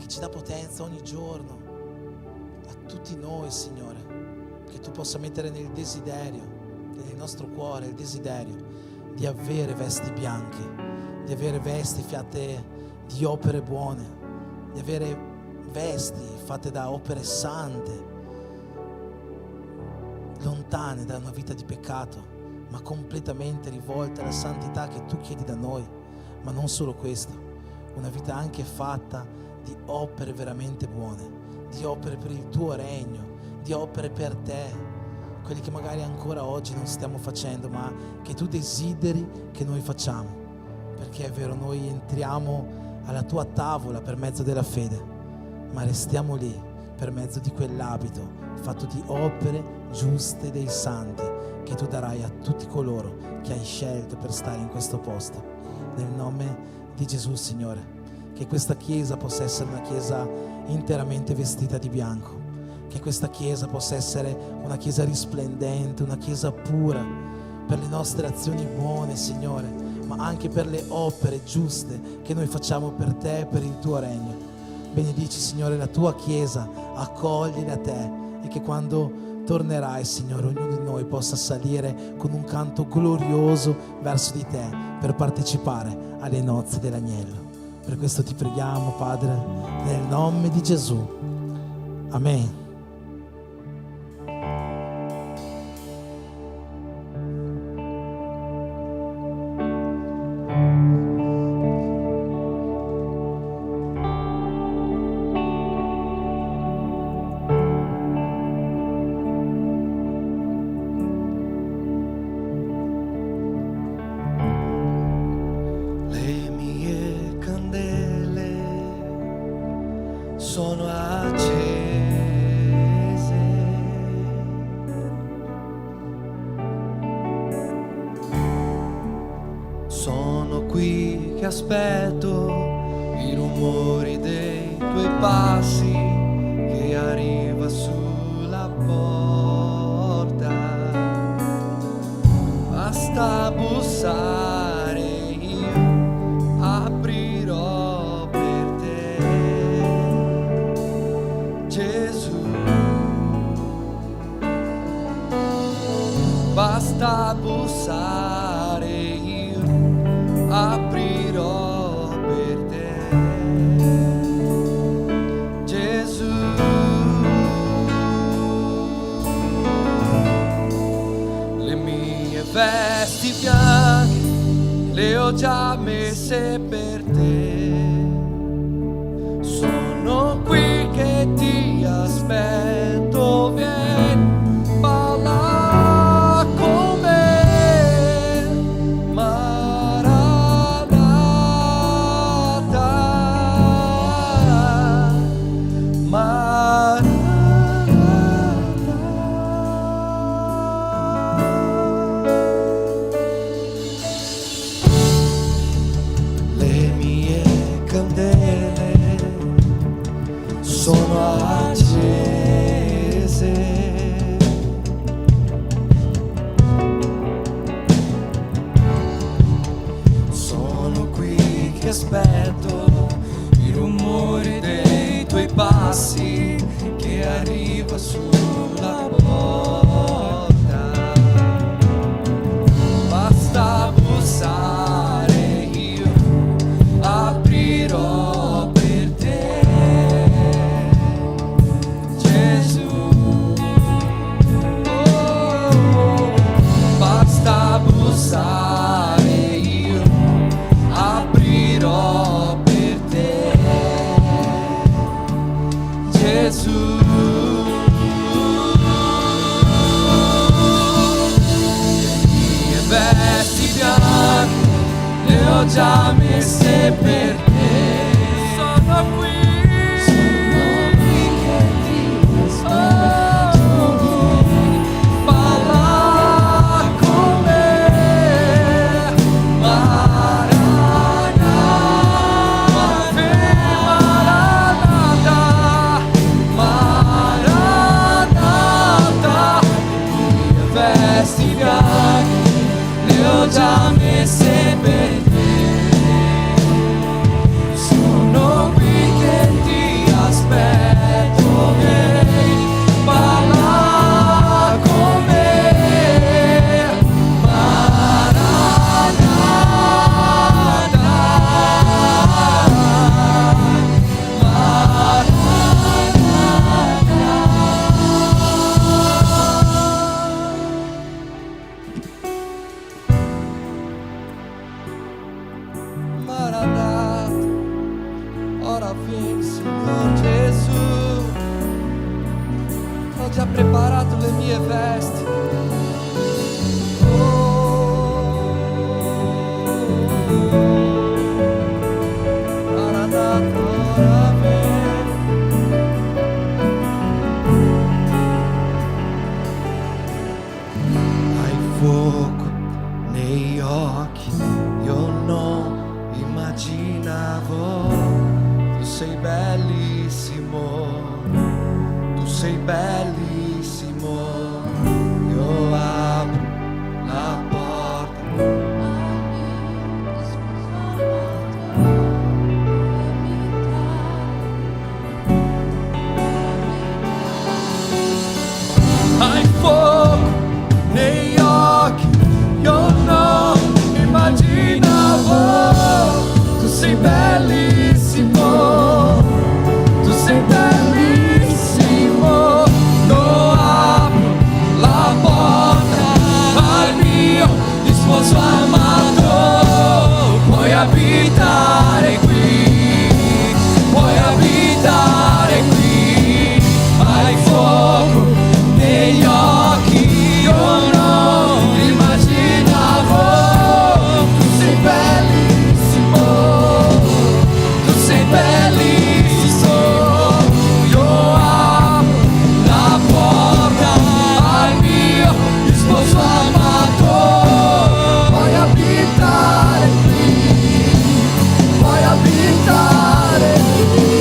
Speaker 1: ci dà potenza ogni giorno, a tutti noi, Signore, che tu possa mettere nel nostro cuore il desiderio di avere vesti bianche, di avere vesti fatte di opere buone, di avere vesti fatte da opere sante, lontane da una vita di peccato, ma completamente rivolte alla santità che tu chiedi da noi. Ma non solo questo, una vita anche fatta di opere veramente buone, di opere per il tuo regno, di opere per te, quelli che magari ancora oggi non stiamo facendo, ma che tu desideri che noi facciamo. Perché è vero, noi entriamo alla tua tavola per mezzo della fede, ma restiamo lì per mezzo di quell'abito fatto di opere giuste dei santi che tu darai a tutti coloro che hai scelto per stare in questo posto. Nel nome di Gesù, Signore, che questa chiesa possa essere una chiesa interamente vestita di bianco, che questa chiesa possa essere una chiesa risplendente, una chiesa pura per le nostre azioni buone, Signore, ma anche per le opere giuste che noi facciamo per te e per il tuo regno. Benedici, Signore, la tua chiesa, accoglila a te, e che quando tornerai, Signore, ognuno di noi possa salire con un canto glorioso verso di te per partecipare alle nozze dell'agnello. Per questo ti preghiamo, Padre, nel nome di Gesù. Amen.
Speaker 2: Sono accese, sono qui che aspetto i rumori dei tuoi passi che arriva sulla porta. Basta bussare, io aprirò per te, Gesù. Basta bussare, io aprirò per te, Gesù. Le mie vesti bianche le ho già messe per te, sono qui che ti aspetto, vieni, balla con me, Maranatha, Maranatha. Le mie candele sono accese, sono qui che aspetto i rumori dei tuoi passi che arriva sulla porta. Basta bussare, io aprirò per te, Gesù. Oh, basta bussare, io aprirò per te, Gesù. Le mie vesti bianche le ho già messe per te, sono qui che ti aspetto, balla con me, Maranatha, Maranatha. Le mie vesti bianche le ho già messe per te, sono qui che ti aspetto, vieni, balla con me, Maranatha. Ora vieni, Signor Gesù, ho già preparato le mie vesti. Maranatha, ora vieni. Hai fuoco negli occhi, io non immaginavo. Tu sei bellissimo, tu sei bellissimo. Io apro la porta, hai sposo amato, puoi abitare qui, puoi abitare qui, hai fuoco negli occhi, io non immaginavo, tu sei bellissimo, tu sei bellissimo, io apro la porta al mio sposo amato, puoi abitare qui, puoi abitare qui.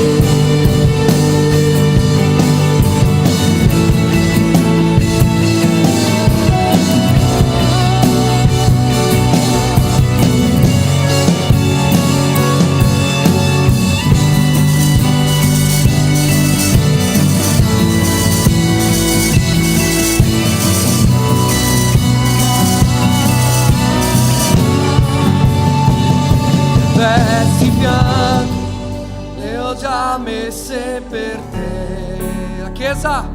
Speaker 2: Vesti bianche le ho già messe per te. La chiesa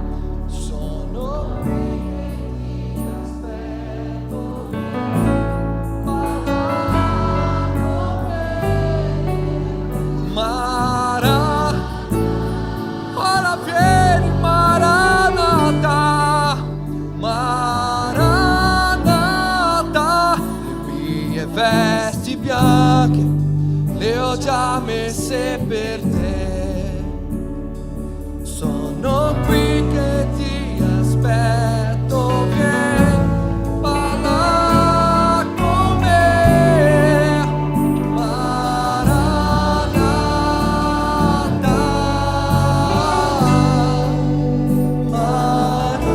Speaker 2: sono qui che ti aspetto, Mara, ora vieni Maranatha, Maranatha, le mie vesti bianche le ho già messe per te, sono qui che ti aspetto, vieni, parla con me, Maranatha, Maranatha.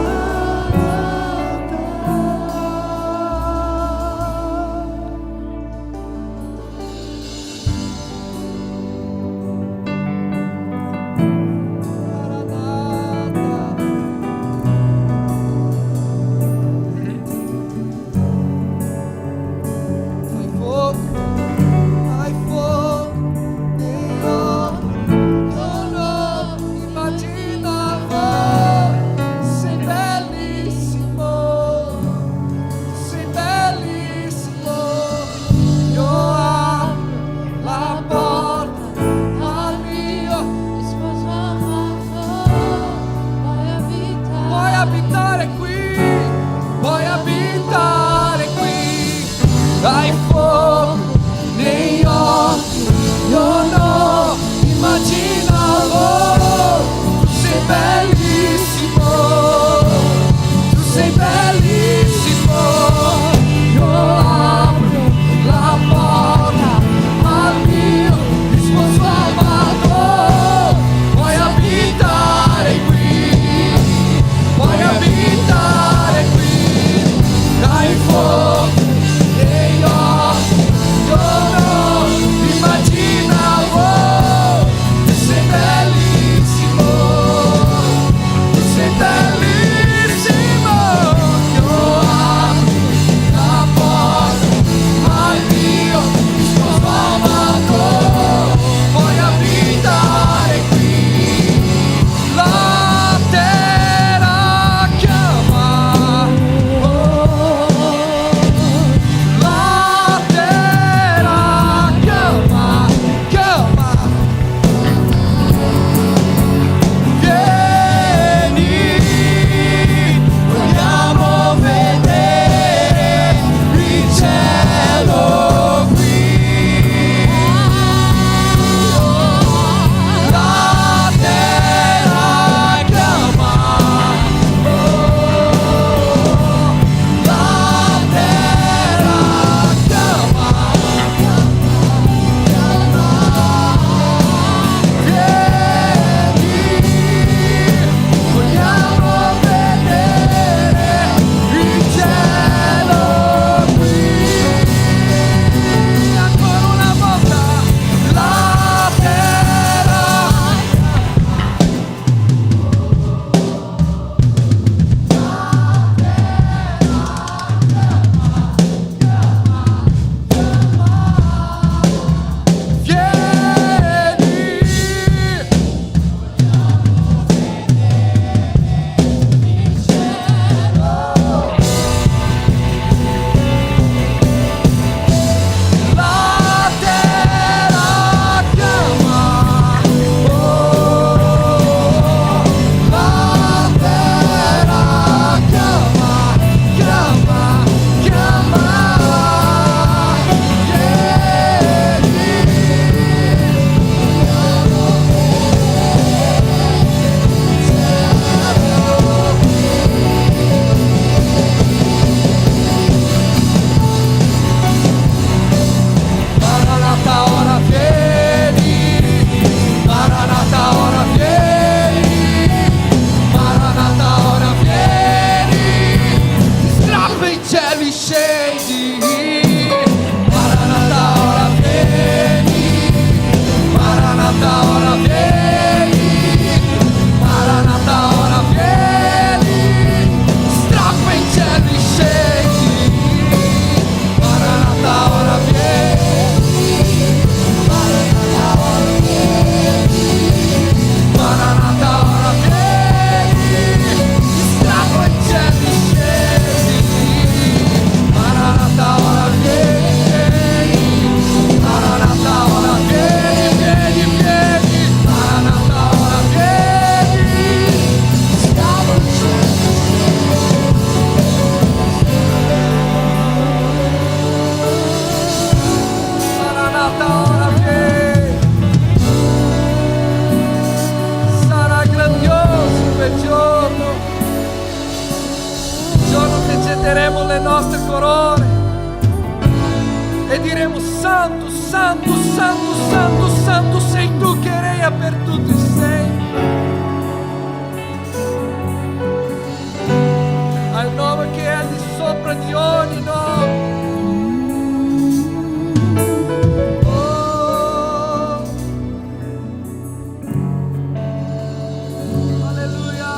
Speaker 2: scegli. Maranatha, ora vieni. Maranatha, ora vieni. Maranatha, ora vieni. Strappa in cielo e scendi. Maranatha, ora vieni. Maranatha, ora vieni. Maranatha, ora vieni. Strappa in cielo e scendi. Maranatha, ora vieni. Maranatha, ora vieni, vieni, vieni. Maranatha, ora vieni. Strappa in cielo. Maranatha, ora vieni. Sarà grandioso quel giorno, il giorno che getteremo le nostre corone e diremo: Santo, Santo, Santo, Santo, Santo sei tu che reina per tutti sempre. Al nome che è al di sopra di ogni nome. Oh, alleluia.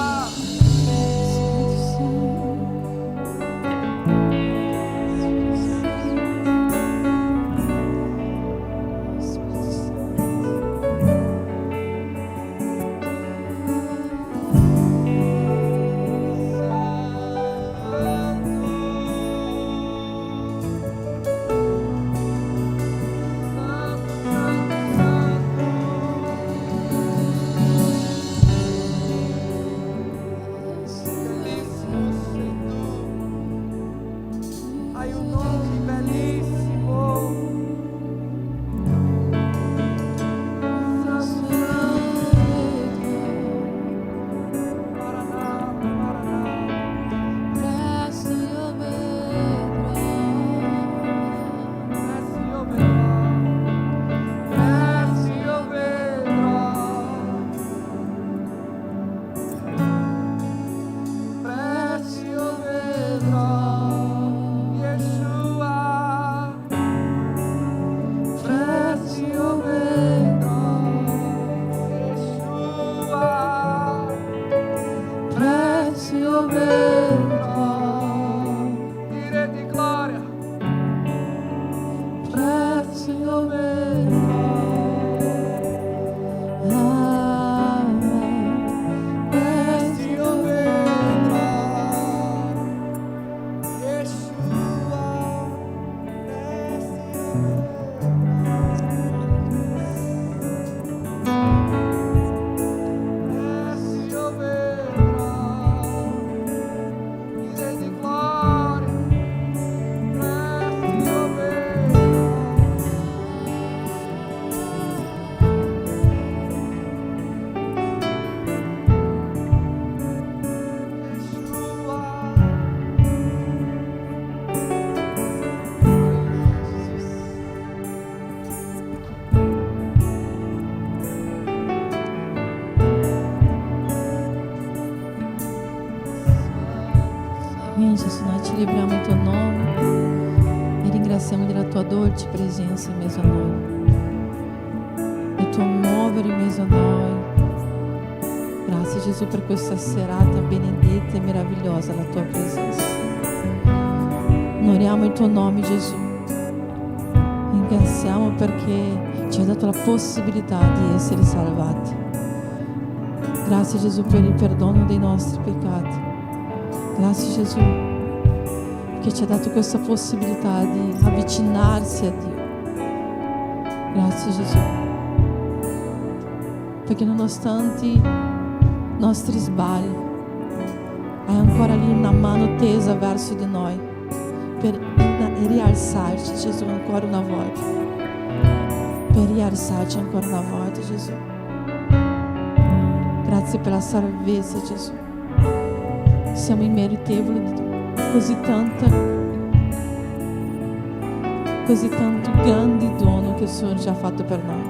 Speaker 2: Hai un nome bellissimo. Maranatha, Maranatha.
Speaker 3: Presto io vedrò.
Speaker 2: Presto io vedrò. Presto io vedrò. Presto io vedrò. Yeshua. Presto io vedrò. Yeshua.
Speaker 3: Presto io vedrò.
Speaker 2: Dire di gloria.
Speaker 3: Presto io vedrò.
Speaker 2: Presto io vedrò. Yeshua. Presto io vedrò. Dire di gloria. Presto io vedrò.
Speaker 3: Amém, Jesus, nós te livramos em teu nome e ringraziamo della tua dolce presenza in mezzo a noi, il tuo muovere in mezzo a noi. Grazie Gesù per questa serata benedetta e meravigliosa la tua presenza. Onoriamo il tuo nome, Gesù. Ringraziamo perché ci hai dato la possibilità di essere salvati. Grazie Gesù per il perdono dei nostri peccati. Grazie Gesù che ci ha dato questa possibilità di avvicinarsi a Dio. Grazie Gesù perché nonostante i nostri sbagli hai ancora lì una mano tesa verso di noi per rialzarci, Gesù, ancora una volta, per rialzarci ancora una volta, Gesù. Grazie per la salvezza, Gesù. Siamo immeritevoli di così tanto grande dono che il Signore ci ha fatto per noi.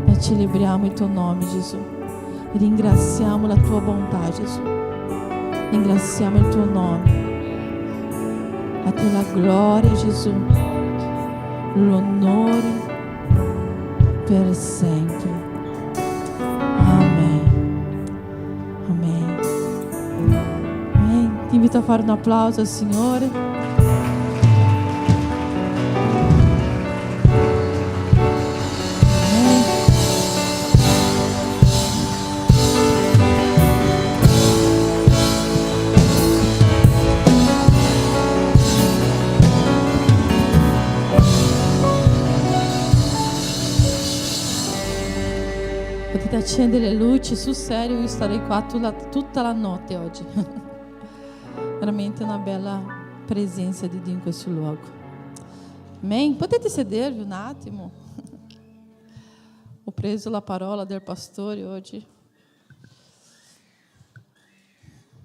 Speaker 3: Noi celebriamo il tuo nome, Gesù, e ringraziamo la tua bontà, Gesù. Ringraziamo il tuo nome. A te la gloria, Gesù, l'onore per sempre. Amém. Amém. Amém. Ti invito a fare un applauso al Signore. Potete accendere le luci, sul serio io starei qua tutta la notte oggi. Veramente una bella presenza di Dio in questo luogo. Amém? Potete sedervi un attimo. Ho preso la parola del pastore oggi.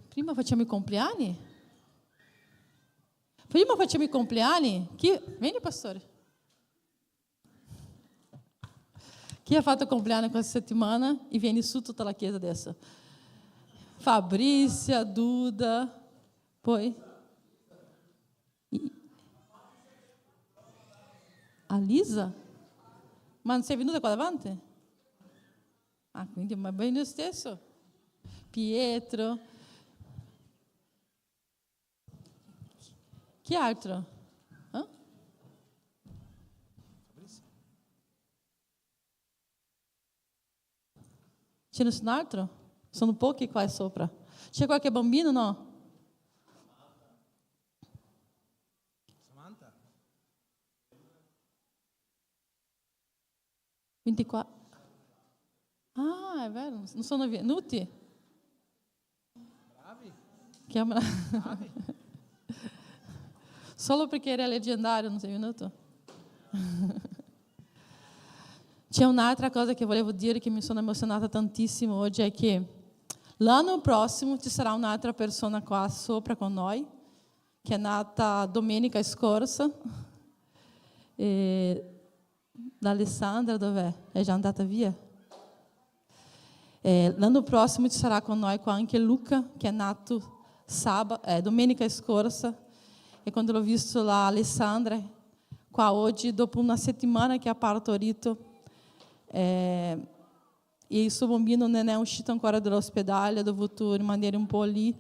Speaker 3: Prima facciamo i compleanni? Prima facciamo i compleanni? Vieni, pastore. Chi ha fatto compleanno questa settimana e viene su tutta la chiesa adesso? Fabrizia, Duda, poi a Lisa? Ma non sei venuta qua davanti? Ah, quindi ma bene lo stesso. Pietro. Chi altro? C'è nessun altro? Sono pochi qua sopra. C'è qualche bambino, no?
Speaker 1: Samantha?
Speaker 3: 24. Ah, è vero, non sono venuti?
Speaker 1: Bravi.
Speaker 3: Chiamala. Solo perché era leggendario non sei venuto? C'è un'altra cosa che volevo dire che mi sono emozionata tantissimo oggi, è che l'anno prossimo ci sarà un'altra persona qua sopra con noi, che è nata domenica scorsa. E l'Alessandra dov'è? È già andata via? L'anno prossimo ci sarà con noi qua anche Luca, che è nato domenica scorsa. E quando l'ho visto la Alessandra qua oggi, dopo una settimana che ha partorito, e il suo bambino non è uscito ancora dall'ospedale, ha dovuto rimanere un po' lì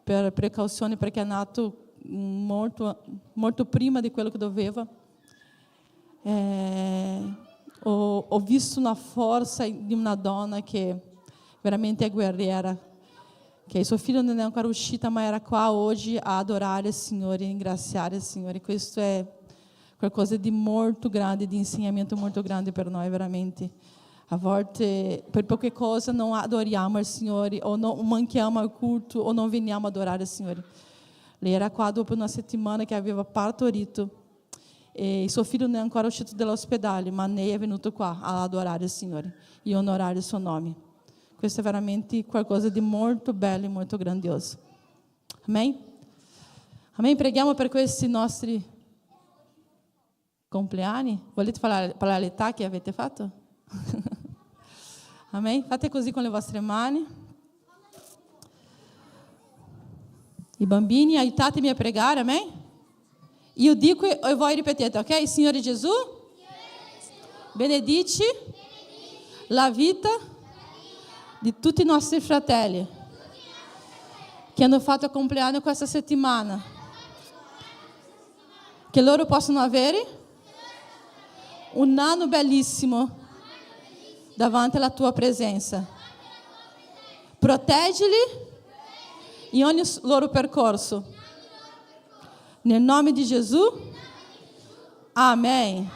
Speaker 3: per precauzione perché è nato molto, molto prima di quello che doveva. Ho visto una forza di una donna che veramente è guerriera, che suo figlio non è ancora uscito, ma era qua oggi a adorare il Signore e ringraziare il Signore. Questo è qualcosa di molto grande, di insegnamento molto grande per noi, veramente. A volte, per poche cose, non adoriamo il Signore, o non manchiamo al culto, o non veniamo a adorare il Signore. Lei era qua dopo una settimana che aveva partorito, e suo figlio non è ancora uscito dall'ospedale, ma lei è venuto qua a adorare il Signore e onorare il suo nome. Questo è veramente qualcosa di molto bello e molto grandioso. Amém? Amém? Preghiamo per questi nostri compleanni. Volete parlare l'età che avete fatto? Amém? Fate così con le vostre mani. I bambini, aiutatemi a pregare, amém? Io dico e voi ripetete, ok? Signore Gesù, benedici la vita di tutti i nostri fratelli che hanno fatto compleanno questa settimana. Che loro possano avere un anno bellissimo davanti alla tua presenza. Proteggili in ogni loro percorso. Nel nome di Gesù. Amém.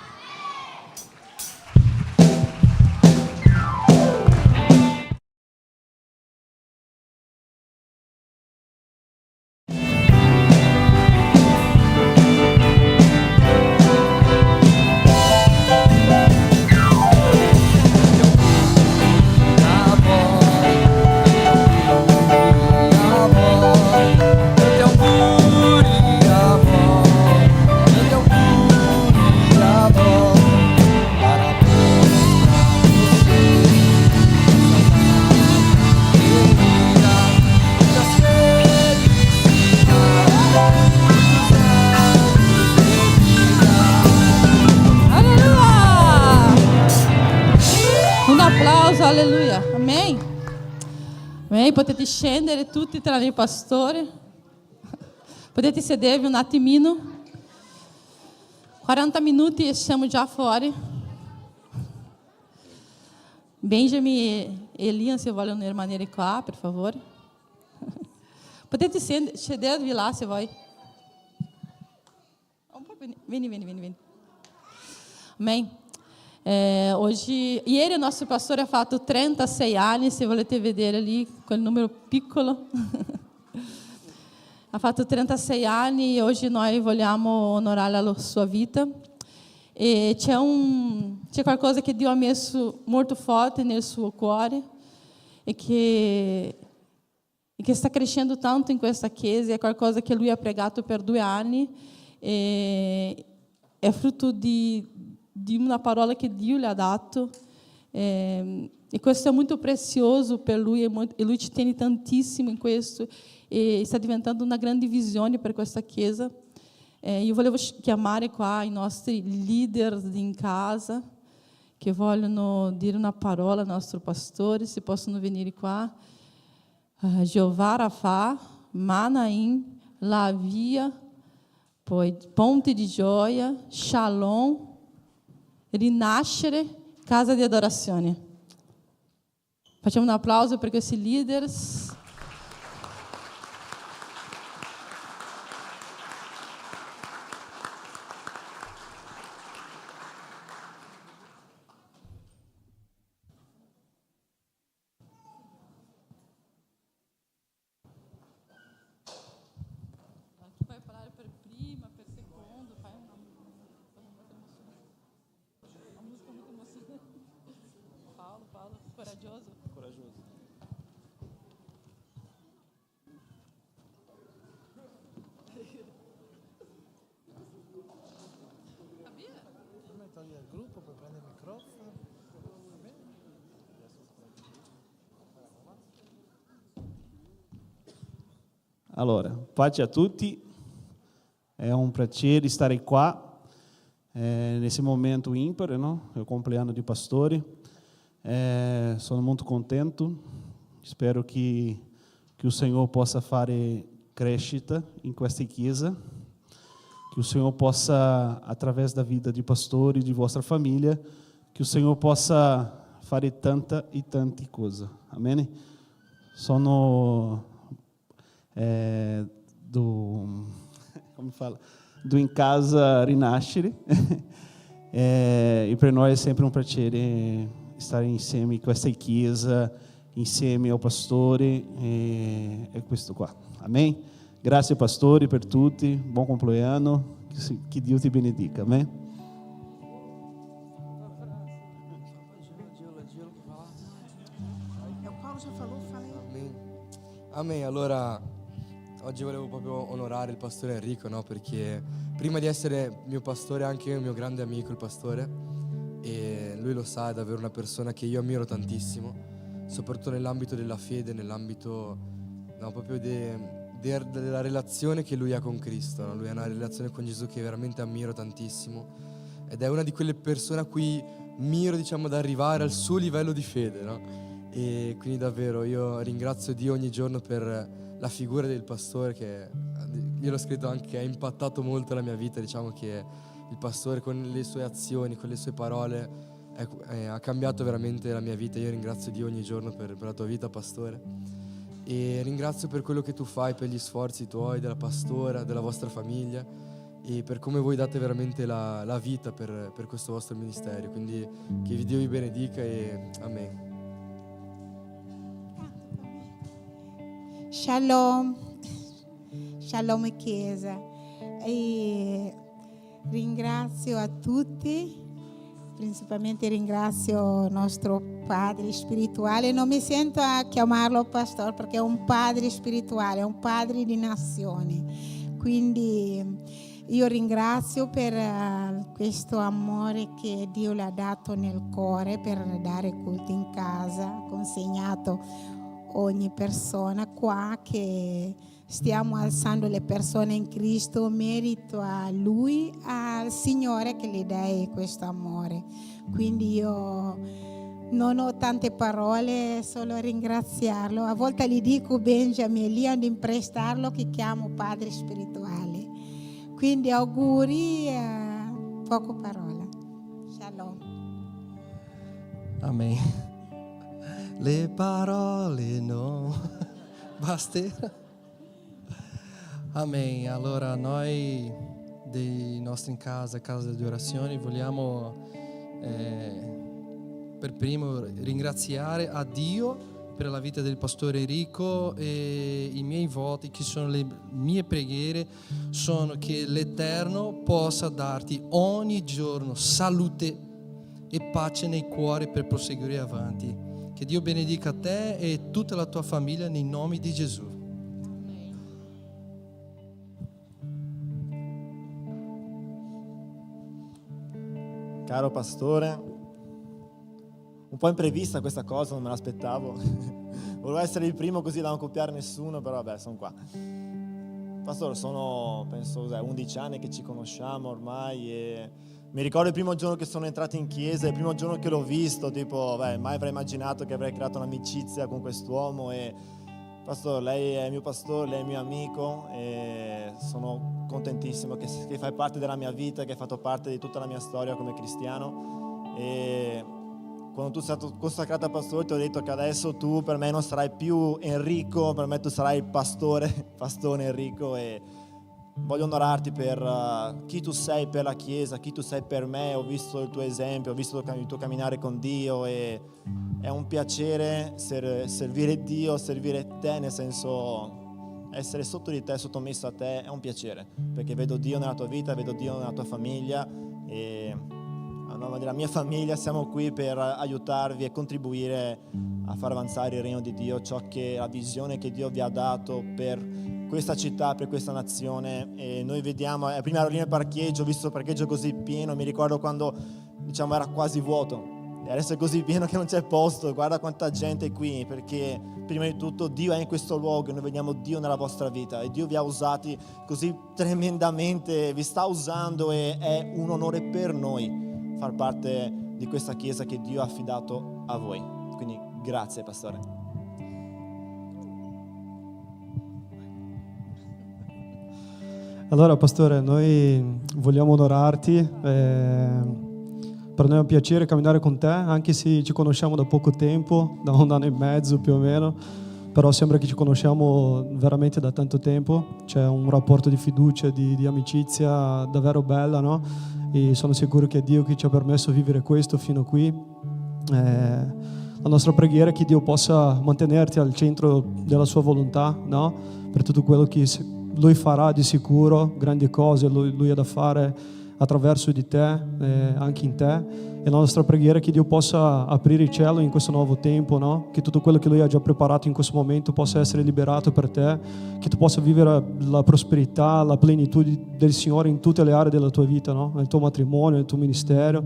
Speaker 2: Amor.
Speaker 3: alleluia. Amém? Amém? Potete scendere tutti tranne il pastore. Potete sedervi un attimino. 40 minuti e siamo già fuori. Benjamin e Elian, se vogliono rimanere qua, per favore. Potete sedervi là se vuoi. Vieni. Amém? Ieri il nostro pastore ha fatto 36 anni, se volete vedere lì quel numero piccolo. Ha fatto 36 anni e oggi noi vogliamo onorare la sua vita. E c'è qualcosa che Dio ha messo molto forte nel suo cuore e che sta crescendo tanto in questa chiesa. È qualcosa che lui ha pregato per 2 anni. È frutto di una parola che Dio le ha dato. E questo è molto prezioso per lui e lui ci tiene tantissimo in questo e sta diventando una grande visione per questa chiesa. Io volevo chiamare qua i nostri leader in casa che vogliono dire una parola al nostro pastore, se possono venire qua. Jeová Rafá, Manaim, Lavia, poi Ponte di Gioia, Shalom, Rinascere, Casa di Adorazione. Facciamo un applauso per questi leaders.
Speaker 4: Allora, pace a tutti, è un piacere stare qua nesse momento ímpar, no? É o compleanno di pastore. Sono molto contento, spero che o Senhor possa fare crescita in questa chiesa, che o Senhor possa, através da vida de pastore, de vostra família, que o Senhor possa fare tanta e tante cose. Amém? Sono do Em Casa Rinascere e per noi è sempre un piacere stare insieme con questa chiesa, insieme ao pastore e questo qua. Amém? Grazie pastore per tutti, buon compleanno, che Dio ti benedica. Amém?
Speaker 5: Amém. Allora, oggi volevo proprio onorare il pastore Enrico, no? Perché prima di essere mio pastore è anche un mio grande amico, il pastore, e lui lo sa, è davvero una persona che io ammiro tantissimo, soprattutto nell'ambito della fede, nell'ambito proprio della relazione che lui ha con Cristo, no? Lui ha una relazione con Gesù che veramente ammiro tantissimo ed è una di quelle persone a cui miro, diciamo, ad arrivare al suo livello di fede, no? E quindi davvero io ringrazio Dio ogni giorno per la figura del pastore che, io l'ho scritto anche, ha impattato molto la mia vita. Diciamo che il pastore con le sue azioni, con le sue parole ha cambiato veramente la mia vita. Io ringrazio Dio ogni giorno per la tua vita, pastore, e ringrazio per quello che tu fai, per gli sforzi tuoi, della pastora, della vostra famiglia e per come voi date veramente la vita per questo vostro ministero. Quindi che Dio vi benedica e amen.
Speaker 6: Shalom, shalom Chiesa, e ringrazio a tutti, principalmente ringrazio il nostro padre spirituale. Non mi sento a chiamarlo pastore perché è un padre spirituale, è un padre di nazioni, quindi io ringrazio per questo amore che Dio le ha dato nel cuore per dare culto in casa, consegnato ogni persona qua, che stiamo alzando le persone in Cristo, merito a Lui, al Signore che le dà questo amore. Quindi io non ho tante parole, solo ringraziarlo. A volte gli dico Benjamin, lì ad imprestarlo che chiamo padre spirituale. Quindi auguri, poco parola. Shalom.
Speaker 7: Amen. Le parole no basterà. Amen. Allora noi dei nostri in casa di orazione, vogliamo per primo ringraziare a Dio per la vita del pastore Enrico, e i miei voti, che sono le mie preghiere, sono che l'Eterno possa darti ogni giorno salute e pace nei cuori per proseguire avanti. Che Dio benedica te e tutta la tua famiglia nei nomi di Gesù.
Speaker 8: Caro pastore, un po' imprevista questa cosa, non me l'aspettavo. Volevo essere il primo così da non copiare nessuno, però vabbè, sono qua. Pastore, sono penso 11 anni che ci conosciamo ormai e mi ricordo il primo giorno che sono entrato in chiesa, il primo giorno che l'ho visto, tipo, mai avrei immaginato che avrei creato un'amicizia con quest'uomo. E pastore, lei è mio pastore, lei è mio amico e sono contentissimo che fai parte della mia vita, che hai fatto parte di tutta la mia storia come cristiano. E quando tu sei stato consacrato a pastore ti ho detto che adesso tu per me non sarai più Enrico, per me tu sarai pastore Enrico, e voglio onorarti per chi tu sei per la Chiesa, chi tu sei per me. Ho visto il tuo esempio, ho visto il tuo camminare con Dio e è un piacere servire Dio, servire te, nel senso essere sotto di te, sottomesso a te, è un piacere, perché vedo Dio nella tua vita, vedo Dio nella tua famiglia e a nome della mia famiglia siamo qui per aiutarvi e contribuire a far avanzare il regno di Dio, la visione che Dio vi ha dato per questa città, per questa nazione. E noi vediamo, prima ero lì nel parcheggio, ho visto il parcheggio così pieno, mi ricordo quando era quasi vuoto e adesso è così pieno che non c'è posto. Guarda quanta gente è qui, perché prima di tutto Dio è in questo luogo e noi vediamo Dio nella vostra vita e Dio vi ha usati così tremendamente, vi sta usando e è un onore per noi far parte di questa chiesa che Dio ha affidato a voi. Quindi grazie pastore.
Speaker 9: Allora pastore, noi vogliamo onorarti, per noi è un piacere camminare con te, anche se ci conosciamo da poco tempo, da 1 anno e mezzo più o meno, però sembra che ci conosciamo veramente da tanto tempo. C'è un rapporto di fiducia, di amicizia davvero bella, no? E sono sicuro che è Dio che ci ha permesso di vivere questo fino a qui. La nostra preghiera è che Dio possa mantenerti al centro della sua volontà, no? Per tutto quello che Lui farà di sicuro, grandi cose Lui ha da fare attraverso di te, anche in te. E la nostra preghiera è che Dio possa aprire il cielo in questo nuovo tempo, no? Che tutto quello che Lui ha già preparato in questo momento possa essere liberato per te, che tu possa vivere la prosperità, la plenitudine del Signore in tutte le aree della tua vita, no? Nel tuo matrimonio, nel tuo ministero,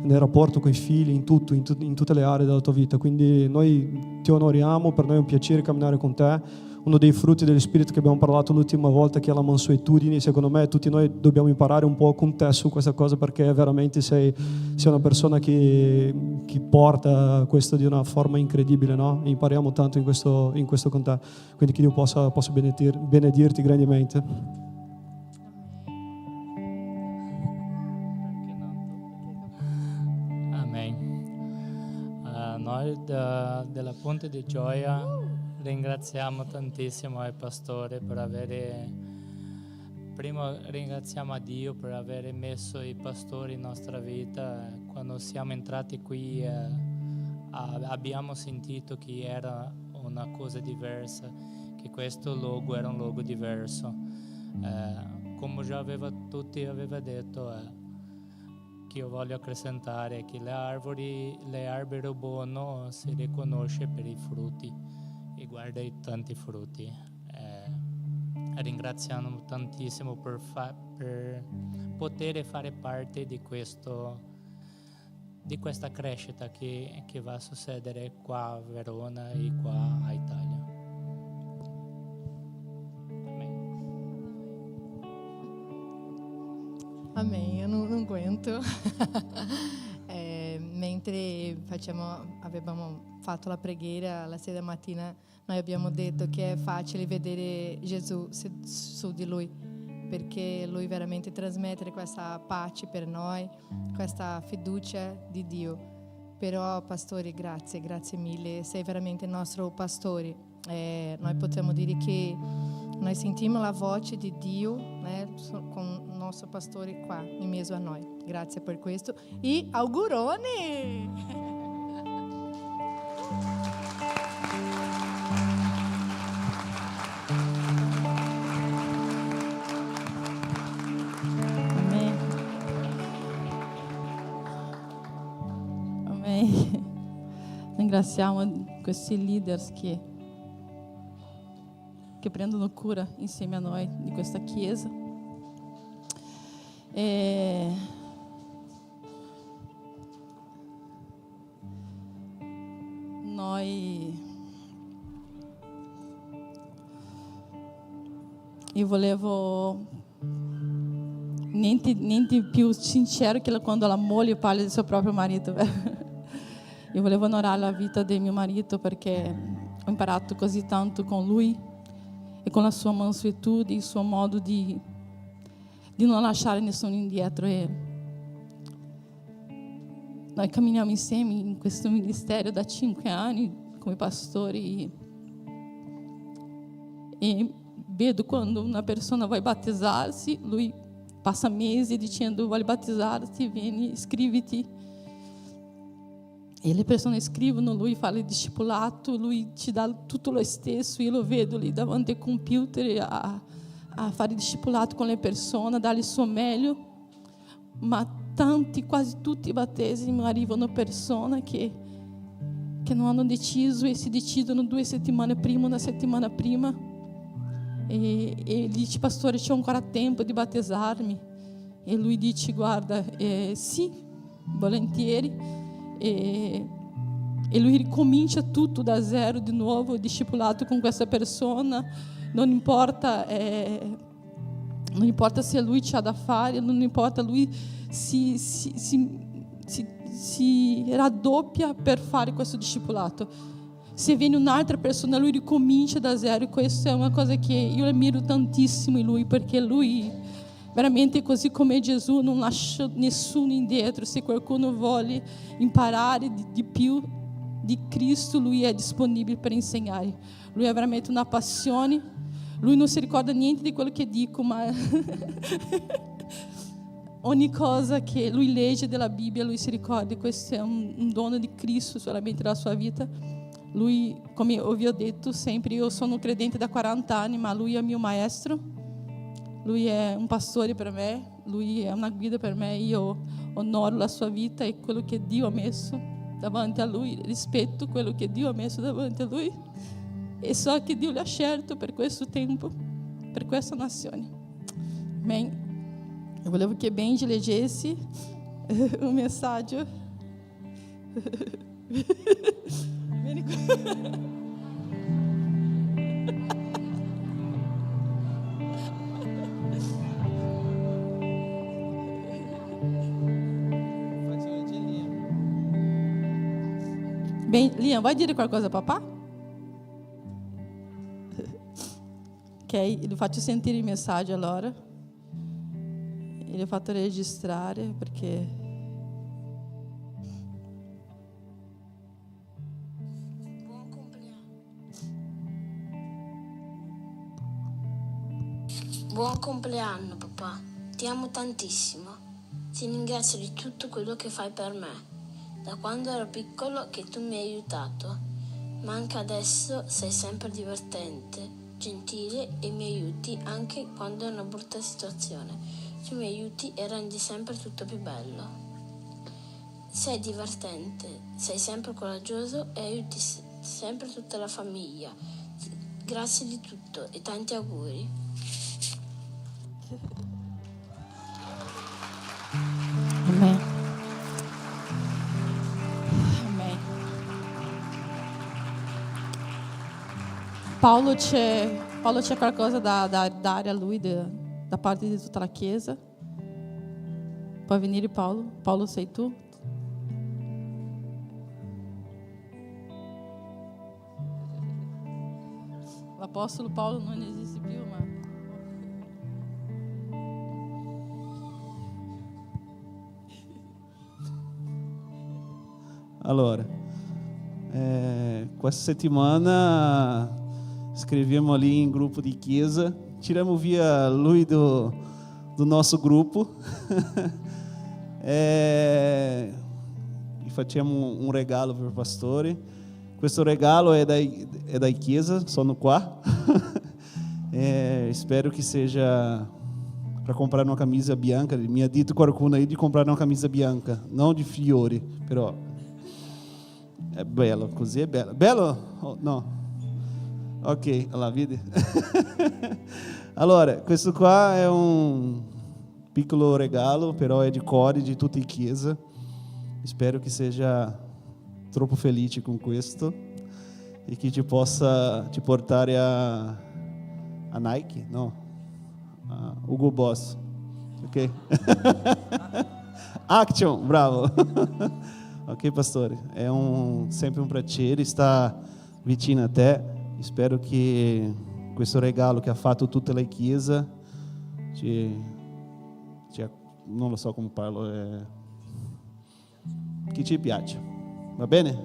Speaker 9: nel rapporto con i figli, in tutto, in tutte le aree della tua vita. Quindi noi ti onoriamo, per noi è un piacere camminare con te. Uno dei frutti dello Spirito che abbiamo parlato l'ultima volta, che è la mansuetudine, secondo me tutti noi dobbiamo imparare un po' con te su questa cosa, perché veramente sei una persona che porta questo di una forma incredibile, no? E impariamo tanto in questo con te, quindi che Dio possa benedirti grandemente.
Speaker 10: Amen. Noi della Ponte di Gioia ringraziamo tantissimo il pastore per prima ringraziamo a Dio per aver messo i pastori in nostra vita. Quando siamo entrati qui abbiamo sentito che era una cosa diversa, che questo luogo era un luogo diverso. Come già tutti aveva detto, che io voglio accrescentare che l'albero buono si riconosce per i frutti. E guarda i tanti frutti. Ringraziamo tantissimo per poter fare parte di questa crescita che va a succedere qua a Verona e qua a Italia.
Speaker 3: Amém, eu não aguento. mentre avevamo fatto la preghiera la sera mattina, noi abbiamo detto che è facile vedere Gesù su di Lui, perché Lui veramente trasmette questa pace per noi, questa fiducia di Dio. Però, pastore, grazie mille, sei veramente il nostro pastore. Noi possiamo dire che noi sentiamo la voce di Dio, con il nostro pastore qua in mezzo a noi. Grazie per questo e auguroni! Ringraziamo questi leaders che prendono cura insieme a noi di questa chiesa. Io volevo niente più sincero che quando la moglie parla del suo proprio marito. Io volevo onorare la vita di mio marito perché ho imparato così tanto con lui e con la sua mansuetudine, il suo modo di non lasciare nessuno indietro. E noi camminiamo insieme in questo ministero da 5 anni come pastori e vedo quando una persona vuole battezzarsi, lui passa mesi dicendo vuole battezzarti, vieni, iscriviti. E le persone scrivono, lui fa il discepolato, lui ti dà tutto lo stesso. Io lo vedo lì davanti al computer a fare il discepolato con le persone, a dare il suo meglio. Ma quasi tutti i battesimi arrivano persone che non hanno deciso e si decidono 2 settimane prima, una settimana prima. E dice, pastore, c'è ancora tempo di battezzarmi? E lui dice, guarda, sì, volentieri. E lui ricomincia tutto da zero di nuovo, discepolato con questa persona. Non importa se lui c'ha da fare, non importa, lui si raddoppia per fare questo discepolato. Se viene un'altra persona, lui ricomincia da zero. E questa è una cosa che io ammiro tantissimo in lui, perché lui veramente, così come Gesù, non lascia nessuno indietro. Se qualcuno vuole imparare di più di Cristo, lui è disponibile per insegnare. Lui ha veramente una passione. Lui non si ricorda niente di quello che dico, ma ogni cosa che lui legge della Bibbia, lui si ricorda. Questo è un dono di Cristo solamente nella sua vita. Lui, come eu vi ho detto sempre, io sono credente da 40 anni, ma lui è mio maestro. Lui è un pastore per me, lui è una guida per me. Io onoro la sua vita e quello che Dio ha messo davanti a lui, rispetto quello che Dio ha messo davanti a lui e so che Dio l'ha scelto per questo tempo, per questa nazione. Amen. Eu volevo che Benji leggesse un messaggio. Vieni qua. Bem, Liam, vai dire qualcosa a papà? Ok, lo faccio sentire il messaggio allora. E l'ho fatto registrare perché
Speaker 11: Buon compleanno papà, ti amo tantissimo. Ti ringrazio di tutto quello che fai per me. Da quando ero piccolo che tu mi hai aiutato, ma anche adesso sei sempre divertente, gentile e mi aiuti anche quando è una brutta situazione. Tu mi aiuti e rendi sempre tutto più bello. Sei divertente, sei sempre coraggioso e aiuti sempre tutta la famiglia. Grazie di tutto e tanti auguri.
Speaker 3: Amen. Paolo c'è qualcosa da dare a lui da parte di tutta la Chiesa? Puoi venire Paolo? Paolo sei tu? apóstolo Paulo não existe più, ma
Speaker 4: Allora, questa settimana escrevemos ali em grupo de chiesa, tiramos via lui do nosso grupo e facciamo un regalo per il pastore. Questo regalo è da chiesa, sono qua. Spero che seja para comprar uma camisa bianca. Mi ha detto qualcuno aí de comprar uma camisa bianca, não de fiori, però è bello, così è bello. Bello? Oh, no. Ok, alla vedi? Allora, questo qua è un piccolo regalo, però è di cuore di tutta la chiesa. Spero che seja troppo felice con questo e che ti possa ti portare a Nike, no, a Hugo Boss, ok? Action, bravo. Ok, pastore, è sempre un piacere estar vicino a te. Spero che questo regalo che ha fatto tutta la chiesa non lo so come parlo, che ci piace, va bene?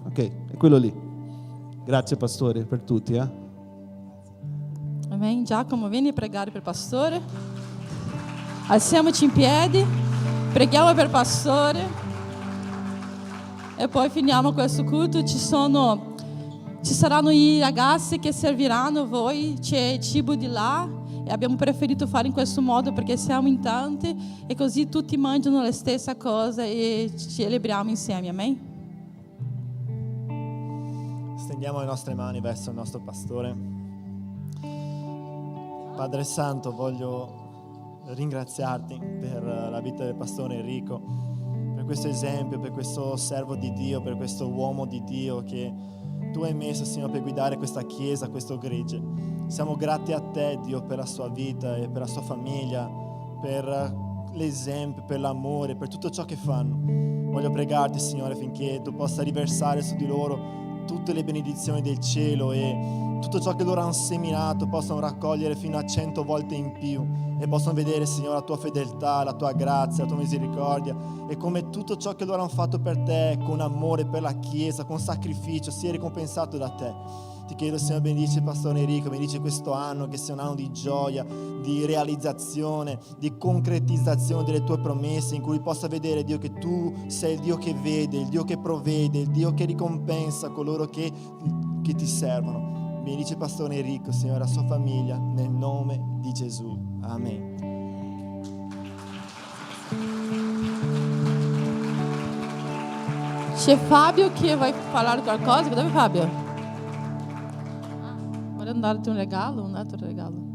Speaker 4: Ok, è quello lì. Grazie pastore per tutti.
Speaker 3: Amém. Giacomo, vieni a pregare per il pastore. Alziamoci in piedi, preghiamo per il pastore e poi finiamo questo culto. Ci saranno i ragazzi che serviranno voi, c'è cibo di là e abbiamo preferito fare in questo modo perché siamo in tanti e così tutti mangiano la stessa cosa e celebriamo insieme. Amen.
Speaker 8: Stendiamo le nostre mani verso il nostro pastore. Padre Santo, voglio ringraziarti per la vita del pastore Enrico, per questo esempio, per questo servo di Dio, per questo uomo di Dio che tu hai messo, Signore, per guidare questa chiesa, questo gregge. Siamo grati a te, Dio, per la sua vita e per la sua famiglia, per l'esempio, per l'amore, per tutto ciò che fanno. Voglio pregarti, Signore, affinché tu possa riversare su di loro tutte le benedizioni del cielo e tutto ciò che loro hanno seminato possano raccogliere fino a 100 volte in più e possano vedere, Signore, la tua fedeltà, la tua grazia, la tua misericordia e come tutto ciò che loro hanno fatto per te con amore per la Chiesa, con sacrificio, sia ricompensato da te. Ti chiedo, Signore, benedici il pastore Enrico, benedici questo anno che sia un anno di gioia, di realizzazione, di concretizzazione delle tue promesse, in cui possa vedere, Dio, che tu sei il Dio che vede, il Dio che provvede, il Dio che ricompensa coloro che ti servono. Benedici il pastore Enrico, Signore, la sua famiglia, nel nome di Gesù. Amen.
Speaker 3: C'è Fabio che vuoi parlare qualcosa? Dove Fabio? Vuole darti un regalo, un altro regalo.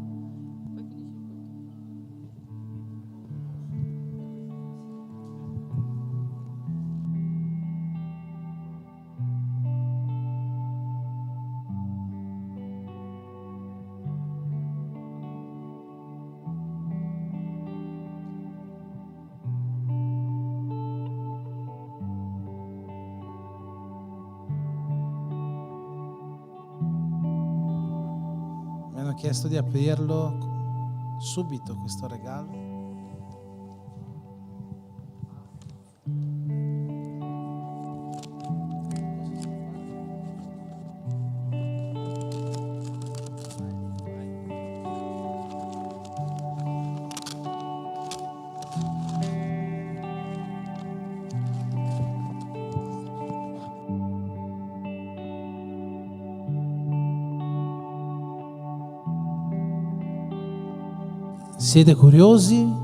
Speaker 1: Mi hanno chiesto di aprirlo subito questo regalo. Siete curiosi?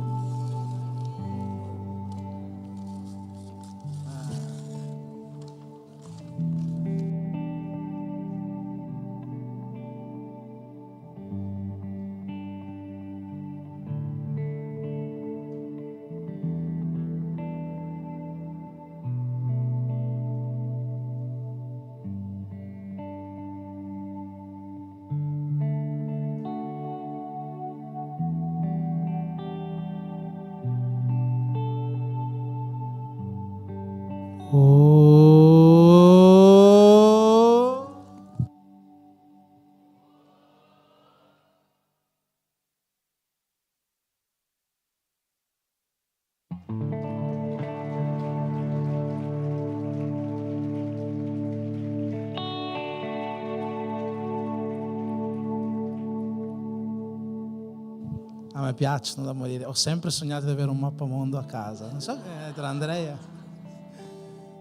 Speaker 1: A me piacciono da morire. Ho sempre sognato di avere un mappamondo a casa. Non so che tra Andrea.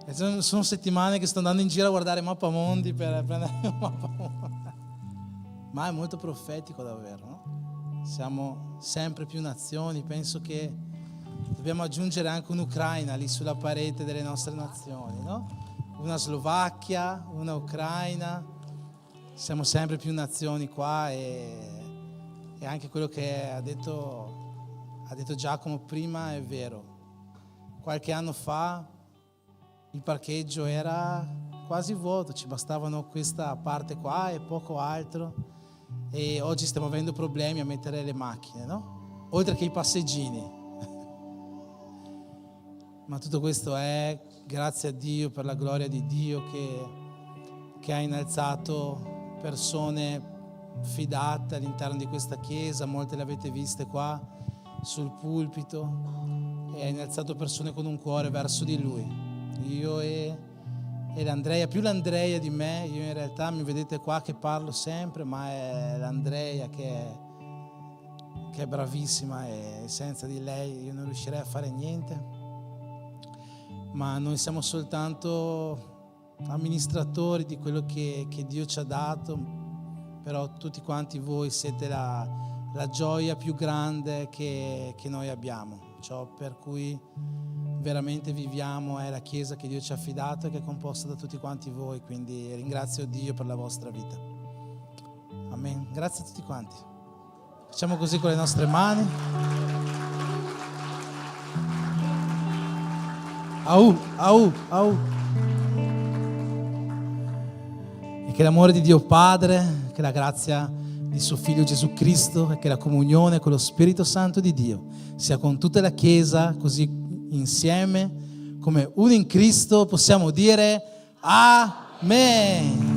Speaker 1: E sono settimane che sto andando in giro a guardare mappamondi per prendere un mappamondo. Ma è molto profetico davvero, no? Siamo sempre più nazioni. Penso che dobbiamo aggiungere anche un'Ucraina lì sulla parete delle nostre nazioni, no? Una Slovacchia, una Ucraina. Siamo sempre più nazioni qua e anche quello che ha detto Giacomo prima è vero. Qualche anno fa il parcheggio era quasi vuoto, ci bastavano questa parte qua e poco altro, e oggi stiamo avendo problemi a mettere le macchine, no? Oltre che i passeggini. Ma tutto questo è grazie a Dio, per la gloria di Dio che ha innalzato persone fidate all'interno di questa chiesa. Molte le avete viste qua sul pulpito, e ha innalzato persone con un cuore verso di Lui. Io e l'Andrea, più l'Andrea di me. Io in realtà mi vedete qua che parlo sempre, ma è l'Andrea che è bravissima, e senza di lei io non riuscirei a fare niente. Ma noi siamo soltanto amministratori di quello che Dio ci ha dato. Però tutti quanti voi siete la gioia più grande che noi abbiamo. Ciò per cui veramente viviamo è la Chiesa che Dio ci ha affidato e che è composta da tutti quanti voi. Quindi ringrazio Dio per la vostra vita. Amen. Grazie a tutti quanti. Facciamo così con le nostre mani. Au, au, au. E che l'amore di Dio Padre, che la grazia di suo Figlio Gesù Cristo e che la comunione con lo Spirito Santo di Dio sia con tutta la Chiesa, così insieme come uno in Cristo possiamo dire Amen.